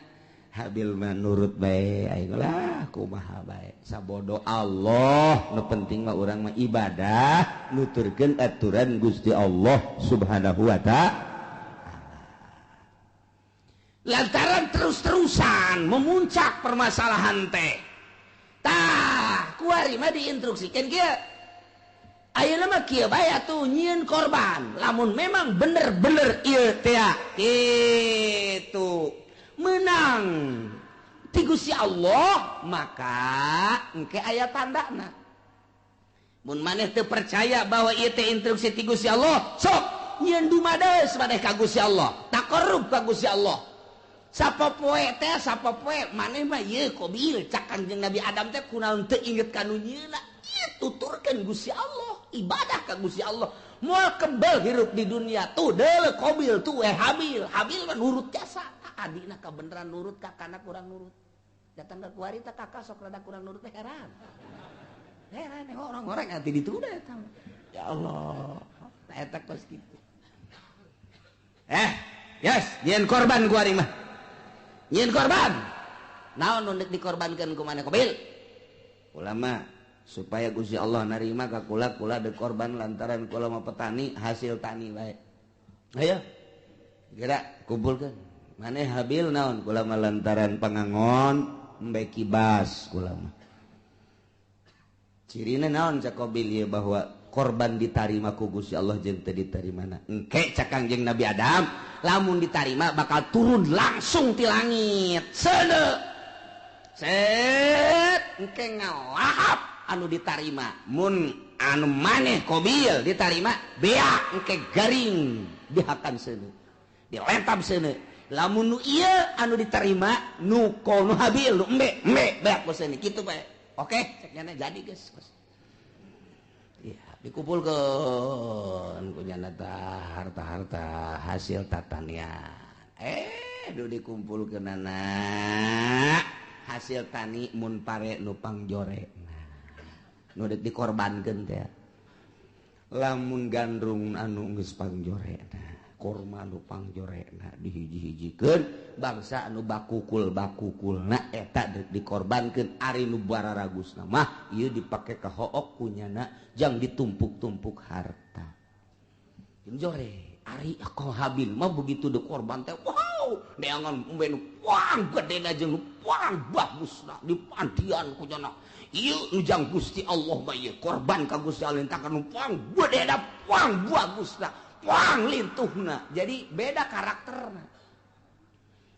Habil mah nurut bae aing lah kumaha bae sabodo Allah nu penting mah urang mah ibadah nuturkeun aturan Gusti Allah Subhanahu wa ta'ala lantaran terus-terusan memuncak permasalahan teh tah kuari mah diinstruksikeun kieu ayeuna mah kieu bae atuh nyieun korban lamun memang bener-bener ieu teh kitu menang ti Gusti Allah maka engke aya tandana mun maneh teu percaya bahwa ieu teh instruksi ti Gusti Allah sok nyieun dumades maneh ka Gusti Allah taqarrub ka Gusti Allah sapopoe maneh mah ieu Qabil cak Kangjeng Nabi Adam teh kunaon teu inget kanu nyieuna ieu tuturkeun Gusti Allah ibadah ka Gusti Allah moal kembal hirup di dunia tuh deuleu Qabil tuh Habil mah nurut jasa adina kebenaran nurut kakana kurang nurut datang ke kuari tak kakak sok rada kurang nurut heran orang-orang nanti dituda ya Allah eta kos gitu yes nyen korban kuari mah nyen korban naon nu dikorbankeun ku maneh Qabil ulama supaya Gusti Allah narima ka kula de korban lantaran kula mah petani hasil tani bae ayo kira kumpulkeun maneh Habil naon kula mah lantaran pangangon embe kibas kula mah cirina naon cak Qabil ieu bahwa korban ditarima ku Gusti Allah jeung teu ditarimana engke cak Kangjeng Nabi Adam lamun ditarima bakal turun langsung ti langit seuneu set engke ngalahap anu ditarima mun anu maneh Qabil ditarima beak engke garing dihakan seuneu dilentab seuneu lamun nu ieu anu ditarima nu kono Habil nu embe beak seuneu kitu bae oke cek nyana jadi geus iya dikumpulkeun ku nyana harta-harta hasil tatanian nu dikumpulkeunana hasil tani mun pare nu pangjorena nu dikorbankeun teh lamun gandrung anu geus pangjorena kurma nu pangjorena dihiji-hijikeun bangsa anu bakukulna eta dikorbankeun ari nu bararagusna mah ieu dipake ka hook kunyana jang ditumpuk-tumpuk harta jore ari ako Habil mah begitu dikorban teh wow deangan umbe nu puang gedena jeung nu puang bagusna dipantian kunyana ieu nu jang Gusti Allah mah ieu korban ka Gusti Allah entakan nu puang gedena puang bagusna puang lintuhna jadi beda karakterna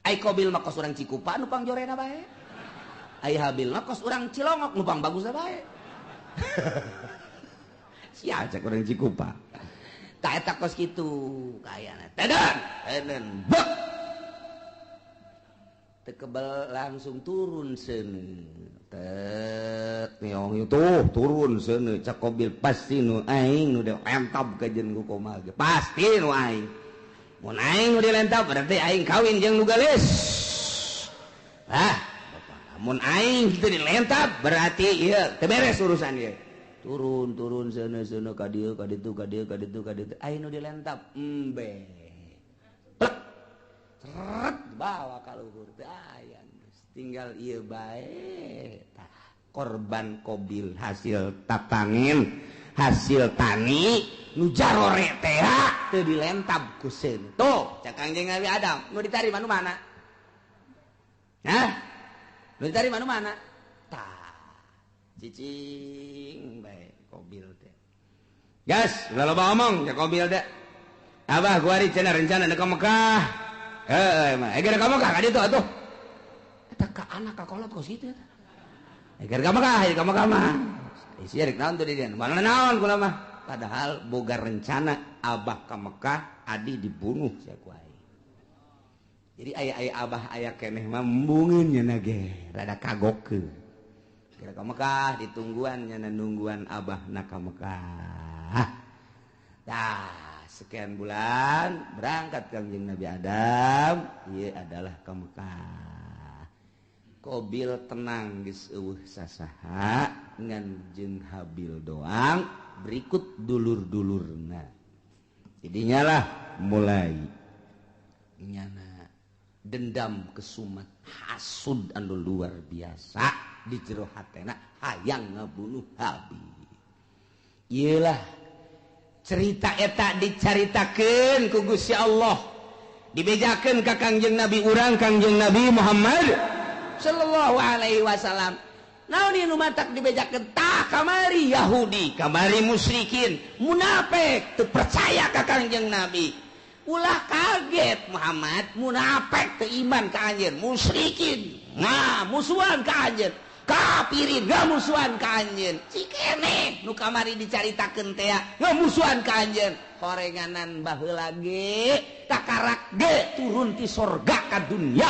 ai Qabil mah kos urang Cikupa nu pangjorena bae ai Habil mah kos urang Cilongok nu pang bagusna bae sia cek urang Cikupa tak eta kos kitu kayana teden bek teu kebal langsung turun seuneu tet neong itu turun seuneu cak Qabil pasti nu aing nu dilentab ka jeung ku komaha pasti nu aing mun aing nu dilentab berarti aing kawin jeung nu gelis mun aing kitu dilentab berarti ieu teu beres urusan ieu turun seuneu ka dieu ka ditu aing nu dilentab embe plek ceret bawa ka luhur teh aya tinggal ieu bae korban Qabil hasil tatangin hasil tani nu jarore teh teu dilentab ku seuneu tuh cak Kangjeng Nabi Adam nu ditarima nu mana nu ditarima nu mana cicing bae Qabil teh gas ulah loba omong ya Qabil teh abah kuari cenah rencana ka Mekah mah eger ka Mekah ka ditu atuh eta ka anak ka kolot kos kitu eta eger ka Mekah mah isi rek naon tuh di dieu mana naon kula mah padahal boga rencana abah ka Mekah adi dibunuh sia ku aing jadi aya abah aya keneh mah embungeun nya ge rada kagokeun kira ka Mekah ditungguan nyana nungguan abah na ka Mekah sekian bulan berangkat Kangjeng Nabi Adam ieu adalah ka Mekah Qabil tenang geus eueuh sasaha ngan jeung Habil doang berikut dulur-dulurna jadinya lah mulai nyana dendam kesumat hasud anu luar biasa di jero hatena hayang ngabunuh Habil iyalah cerita eta dicaritakeun ku Gusti Allah dibejakeun ka Kangjeng Nabi urang Kangjeng Nabi Muhammad sallallahu alaihi wasallam naon ieu nu matak dibejakeun tah kamari Yahudi kamari musyrikin munafik teu percaya ka Kangjeng Nabi ulah kaget Muhammad munafik teu iman ka anjeun musyrikin musuhan ka anjeun kapirin ngamusuhan ka anjeun cikene nu kamari dicaritakeun teh ngamusuhan ka anjeun horenganan baheula ge takarak ge turun ti sorga ka dunya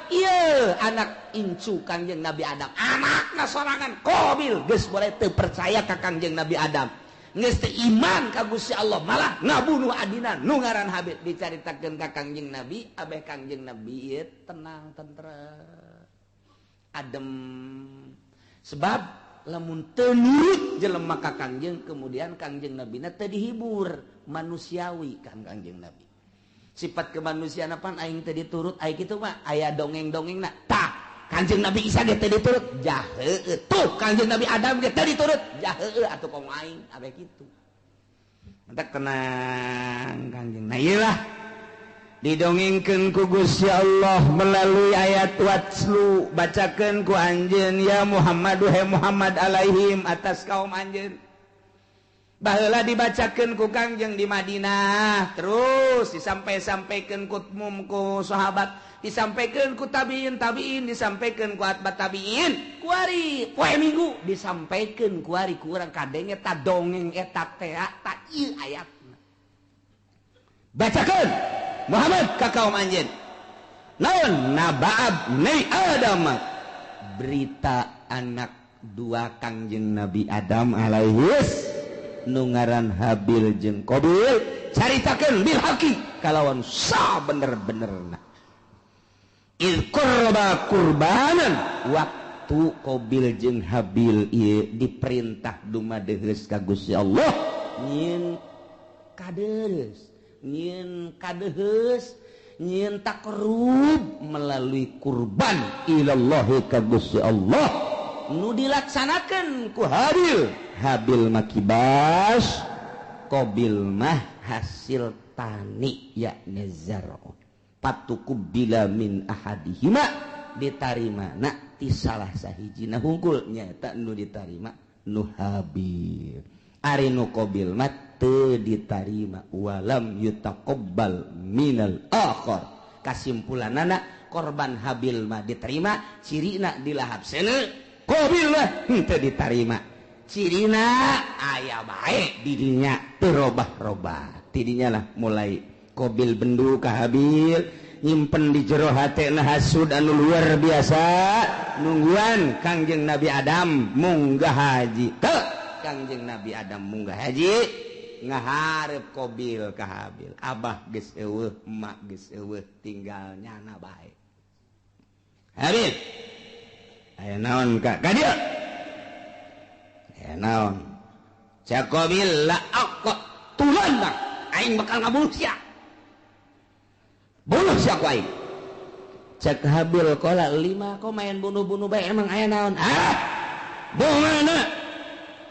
ieu anak incu Kangjeng Nabi Adam anakna sorangan Qabil geus boleh teu percaya ka Kangjeng Nabi Adam geus teu iman ka Gusti Allah malah ngabunuh adina nu ngaran Habil dicaritakeun ka Kangjeng Nabi abeh Kangjeng Nabi tenang tentrem adem sebab lamun teu nurut jelema ka Kangjeng kemudian Kangjeng Nabina teu dihibur manusiawi kan Kangjeng Nabi sifat kemanusiaan apaan aing teu diturut aya kitu mah aya dongeng-dongengna tah Kangjeng Nabi Isa ge teu diturut jah heueuh tuh Kangjeng Nabi Adam ge teu diturut jah heueuh atuh kong aing abeh kitu mantap tenang Kangjeng nah ieu lah didongengkeun ku Gusti Allah melalui ayat watslu bacakeun ku anjeun ya Muhammad he Muhammad alaihim atas kaum anjeun baheula dibacakeun ku Kangjeng di Madinah terus disampai-sampaikeun ku umum ku sahabat disampaikeun ku tabiin disampaikeun ku atbat tabiin ku ari poe Minggu disampaikeun ku ari ku urang kadenge ta dongeng eta teh ta ieu ayatna bacakeun Muhammad ka kaum anjeun naon naba'ab ni Adam berita anak dua Kangjeng Nabi Adam alaihis nu ngaran Habil jeung Qabil caritakeun bil haqi kalawan sabener-benerna il qurba qurbanan waktu Qabil jeung Habil ieu diperintah dumadeheus ka Gusti Allah nyieun kadeus nyieun kadeheus nyieun takrub melalui kurban ilallahi ka Gusti Allah nu dilaksanakeun ku Habil makibas Qabil mah hasil tani yakni zar'u patukubila min ahadihima ditarima na ti salah sahijina hungkul nyaeta nu ditarima nu Habil ari nu Qabil mah teu ditarima walam yutaqabbal minal akhar kasimpulanana korban Habil mah diterima cirina dilahap seuneu Qabil mah teu ditarima cirina aya bae didinya teu robah-robah tidinya lah mulai Qabil bendu ka Habil nyimpen di jero hatena hasud anu luar biasa nungguan Kangjeng Nabi Adam munggah haji teu Kangjeng Nabi Adam munggah haji ngaharep Qabil ka Habil abah geus eueuh emak geus eueuh tinggal nyana bae Habil aya naon ka dieu aya naon cak Qabil la tulan bang aing bakal ngabunuh sia bunuh sia ku aing cak Habil qala 5 kok main bunuh-bunuh bae emang aya naon bagaimana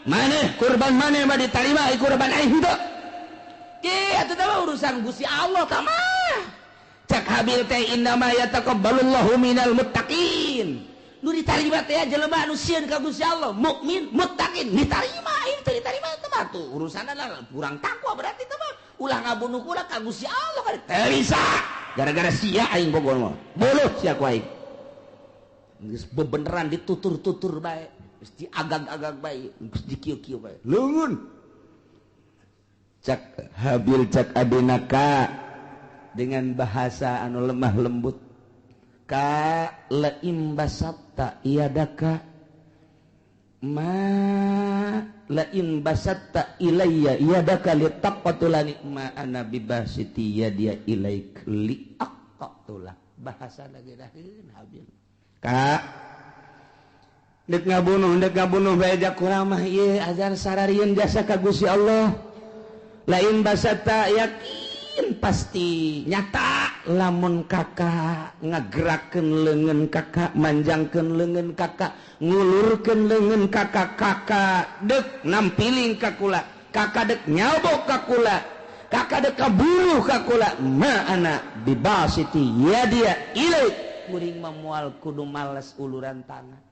mana kurban mana yang diterima kurban aing henteu ge atuh teh urusan Gusti Allah tah mah cak Habil teh innama yataqabbalullahu minal muttaqin nu ditarima teh jelema anu sieun ka Gusti Allah mukmin muttaqin ditarima aing teh ditarima teh mah tuh urusanna lah kurang takwa berarti teh mah ulah ngabunuh kula ka Gusti Allah kan teh bisa gara-gara sia aing bogor mah boluh sia ku aing geus bebeneran ditutur-tutur bae geus diagag-agag bae geus dikieu-kieu bae leungeun cak Habil cak adenaka dengan bahasa anu lemah lembut ka laim basatta iyadaka ma lain basatta ilayya iyadaka litaqatulani ma ana bibasiti yadiya ilaik li aqatulak bahasa lagi daheun Habil ka dek ngabunuh bae jak kurang mah ieu ajar sararieun jasa ka Gusti Allah lain basatta yakin pasti nyata lamun kakak ngagerakeun leungeun kakak manjangkeun leungeun kakak ngulurkeun leungeun kakak dek nampiling ka kula kakak dek nyabok ka kula kakak dek kaburuh ka kula ma ana bibasiti yadia ilaik kuring memual kudu males uluran tangan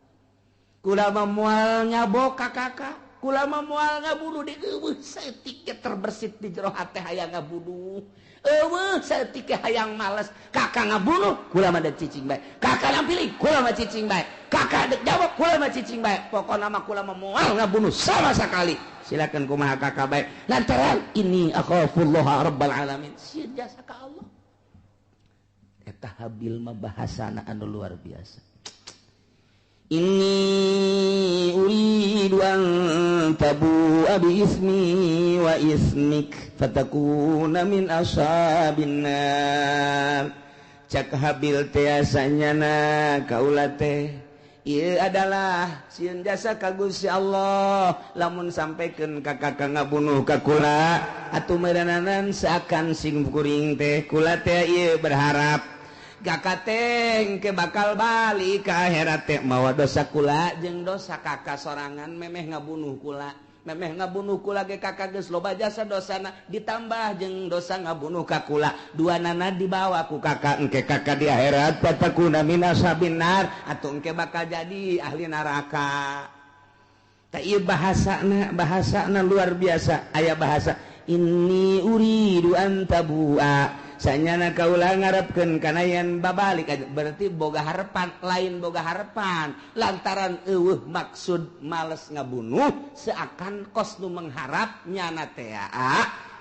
kula memual nyabok ka kakak kula memual ngabunuh di eueuh saeutik terbersit di jero hate hayang ngabunuh eueuh saeutik hayang males kakak ngabunuh kula mah dek cicing bae kakak nampiling kula mah cicing bae kakak dek jawab kula mah cicing bae pokona mah kula memual ngabunuh sama sekali silakan kumaha kakak bae lantaran ini akhafullah rabbal alamin sieun jasa ka Allah eta Habil mah bahasana anu luar biasa Inni uridu an tabu abi ismi wa ismik fatakuna min ashabin nar. Cak Habil tiasanya na kaula teh ieu adalah sieun jasa ka Gusti Allah lamun sampekeun ka kakak ngabunuh ka kula atuh meureunanan seakan sing kuring teh kula teh ieu berharap kakak teh ke bakal balik ka akhirat teh mawa dosa kula jeung dosa kakak sorangan memeh ngabunuh kula ge kakak geus loba jasa dosana ditambah jeung dosa ngabunuh ka kula duanana dibawa ku kakak engke kakak di akhirat fatakuna min ashabin nar atuh engke bakal jadi ahli neraka. Ta ieu bahasana luar biasa aya bahasa inni uridu an tabua sanyana kaula ngarepkeun kana yen babalik berarti boga harapan lain boga harapan lantaran eueuh maksud males ngabunuh seakan kos nu mengharap nyana teh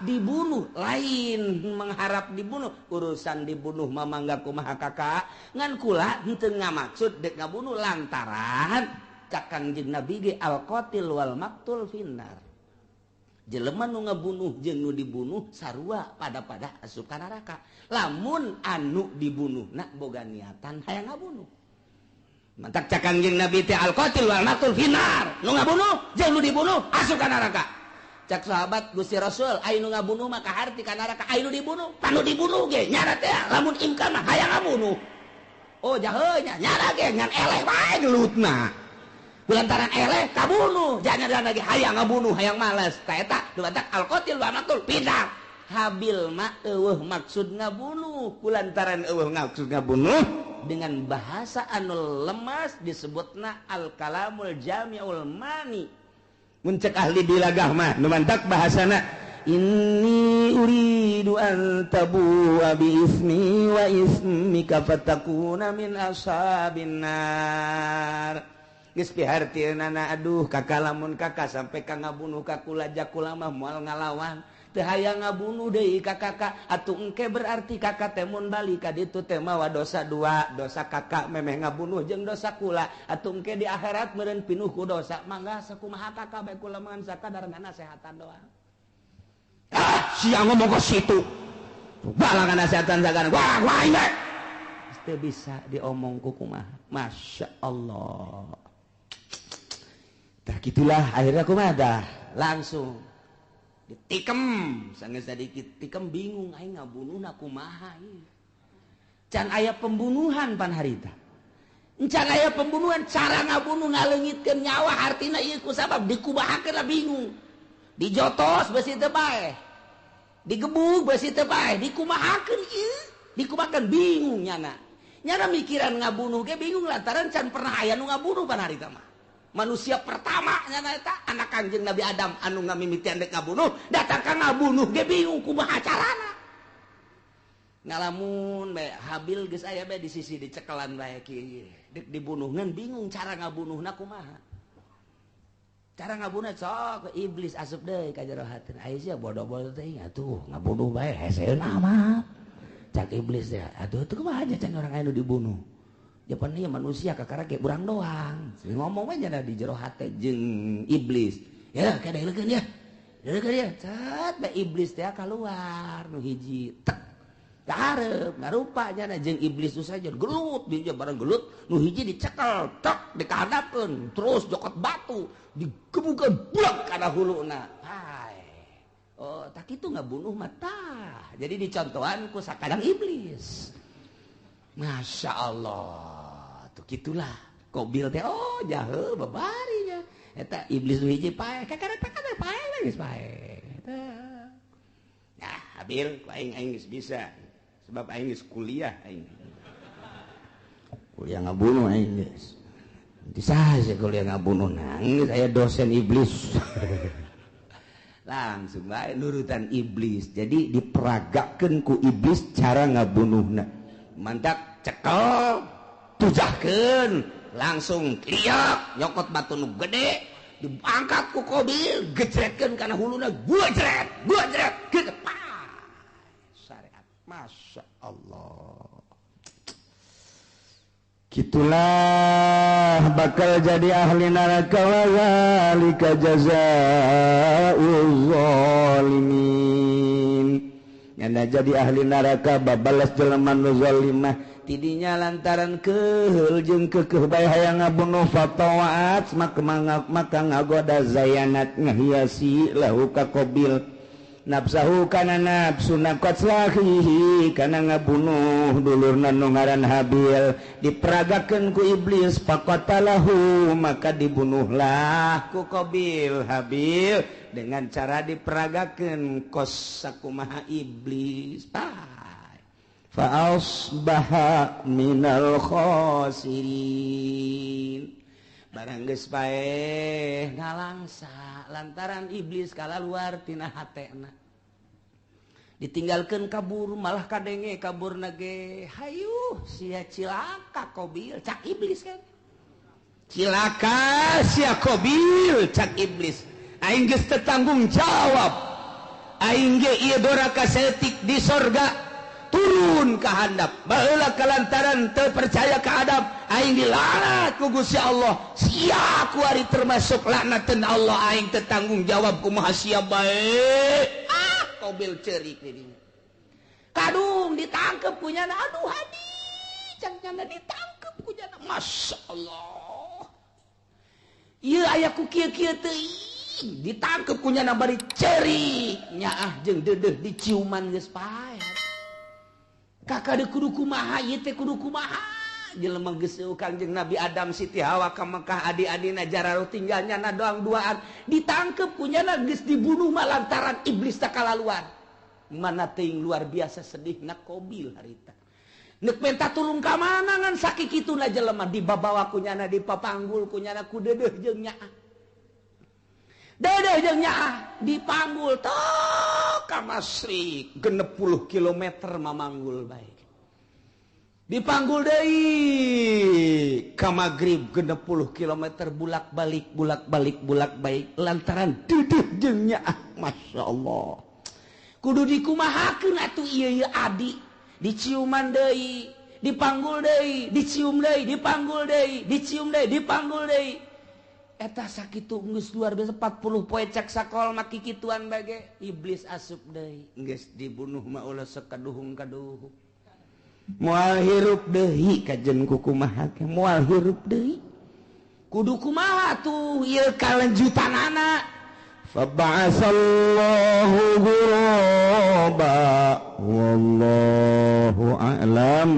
dibunuh lain mengharap dibunuh urusan dibunuh mamangga kumaha kakak ngan kula henteu ngamaksud dek ngabunuh lantaran Kangjeng Nabi ge al-qatil wal maqtul finnar. Jelema nu ngabunuh jeung nu dibunuh sarua pada asup ka neraka. Lamun anu dibunuhna boga niatan hayang ngabunuh. Mantak cak Kangjeng Nabi teh al-qatil wal maqtul finnar. Nu ngabunuh jeung nu dibunuh asup ka neraka. Cak sahabat Gusti Rasul, aya nu ngabunuh mah kaharti ka neraka, aya nu dibunuh, panu dibunuh ge nyana teh lamun imkan mah hayang ngabunuh. Oh jaheuh nya nyana ge ngan eleh wae gelutna. Kulantaran eleh kabunuh jangan lagi hayang ngabunuh hayang males ka eta dumadak al-qatil wa maqtul pindah Habil mah eueuh maksud ngabunuh kulantaran eueuh maksud ngabunuh dengan bahasa anu lemas disebutna al-kalamul jami'ul mani mun cek ahli dilagah mah dumadak bahasana inni uridu an tabu bi ismi wa ismika fatakuna min ashabin nar. Geus pihartieunana aduh kakak lamun kakak sampai ka ngabunuh ka kula jakula mah moal ngalawan teu hayang ngabunuh deui ka kakak atuh engke berarti kakak teh mun balik ka ditu teh mawa dosa dua dosa kakak memeh ngabunuh jeung dosa kula atuh engke di akhirat meureun pinuh ku dosa mangga sakumaha kakak bae kula mah sakadarna nasehatan doang sia ngomong ka situ balangan nasehatan sakadarna wah ini teu bisa diomong ku kumaha masya Allah. Tah gitulah akhirnya kumaha dah langsung ditikem sanggeus sadikit tikem bingung aing ngabunuhna kumaha ieu. Can aya pembunuhan pan harita. Can aya pembunuhan cara ngabunuh ngaleungitkeun nyawa artina ieu kusabab dikubahakeun lah bingung. Dijotos beusi teu bae. Digebug beusi teu bae, dikumahakeun ieu. Dikumahakeun bingung nyana. Nyana mikiran ngabunuh ge bingung lantaran can pernah aya nu ngabunuh pan harita mah. Manusia pertama nyana eta anak Kangjeng Nabi Adam anu ngamimitian dek ngabunuh datang ka ngabunuh ge bingung kumaha carana ngalamun bae Habil geus aya bae di sisi dicekelan bae kieu dek dibunuhkeun bingung cara ngabunuhna kumaha cara ngabunuhna sok iblis asup deui ka jero hateun aya sia bodoh-bodoh teh atuh ngabunuh bae heseueun amat cak iblis teh atuh teu kumaha nya can urang anu dibunuh Japan ieu manusia kakara ge urang doang. Sering ngomong we nya di jero hate jeung iblis. Ya kadeulekeun ya. Deulekeun ya. Cat bae iblis teh kaluar nu hiji tek. Hareup ngarupa nya jeung iblis tu saja gelut di bareng gelut nu hiji dicekel tek dikahadapkeun terus jokot batu digebukeun blak kana huluna. Hai. Oh, tak kitu ngabunuh mata. Jadi dicontohan ku sakadang iblis. Masya Allah tuh gitulah Qabil teh oh jaheuh babarinya eta iblis nu hiji pae kakara pae geus pae nah Habil aing geus bisa sebab aing geus kuliah aing kuliah ngabunuh aing geus disaha kuliah ngabunuh nangis aya dosen iblis langsung bae nurutan iblis jadi diperagakeun ku iblis cara ngabunuhna mantak cekel tujahkeun langsung liak nyokot batu nu gede diangkat ku Qabil gejretkeun kana huluna gujret kitu syariat masya Allah Gitulah bakal jadi ahli neraka wa zalika jazaa'ul zalimin. Nyana jadi ahli neraka babalas jelema nu zalimah tidinya lantaran keheul jeung keukeuh bae hayang ngabunuh fatawaat maka ngagoda zayanat ngahiasi lahu ka Qabil nafsahu kana nafsuna qatlahihi kana ngabunuh dulurna nu ngaran Habil diperagakeun ku iblis faqatalahu maka dibunuhlah ku Qabil Habil dengan cara diperagakeun kos sakumaha iblis fa asbaha minal khasirin barang geus bae ngalangsa lantaran iblis kalaluar tina hatena ditinggalkeun kabur malah kadenge kaburna ge hayu sia cilaka Qabil cak iblis kan cilaka sia Qabil cak iblis aing geus teu tanggung jawab aing ge ieu doraka setik di sorga turun ke handap baheula kalantaran teu percaya ke adab aing dilaknat ku Gusti Allah sia ku ari termasuk laknateun Allah aing teu tanggung jawab kumaha sia bae Qabil ceurik di dinya kadung ditangkep ku nyana aduh hadi can nyana ditangkep ku nyana masyaallah ieu aya ku kieu-kieu teuing ditangkep ku nyana bari ceurik nyaah jeung deudeuh diciuman geus pae kakak de kudu kumaha ieu teh kudu kumaha jelema geus Kangjeng Nabi Adam Siti Hawa ka Mekah adi-adina jararo tinggalnya na doang duaan ditangkep punyana geus dibunuh mah lantaran iblis tak kalaluan mana teuing luar biasa sedihna Qabil harita neuk menta tulung ka mana ngan sakikituna jelema dibabawa kunyana dipapanggul kunyana ku deudeuh jeung nyaah deudeuh jeung nyaah dipanggul tok ka Masrik 60 kilometer mamanggul bae dipanggul deui ka Magrib 60 kilometer bulak-balik lantaran deudeuh jeung nyaah masyaallah kudu dikumahakeun atuh ieu adi diciuman deui dipanggul deui dicium deui dipanggul deui dicium deui dipanggul deui eta sakitu geus luar biasa 40 poe cek sakol maki kituan bage iblis asup deui geus dibunuh mah ulah sakaduhung-kaduhung moal hirup deui kajen ku kumaha moal hirup deui kudu kumaha tuh ieu kalanjutanana fa ba'asallahu ghuraba wallahu a'lam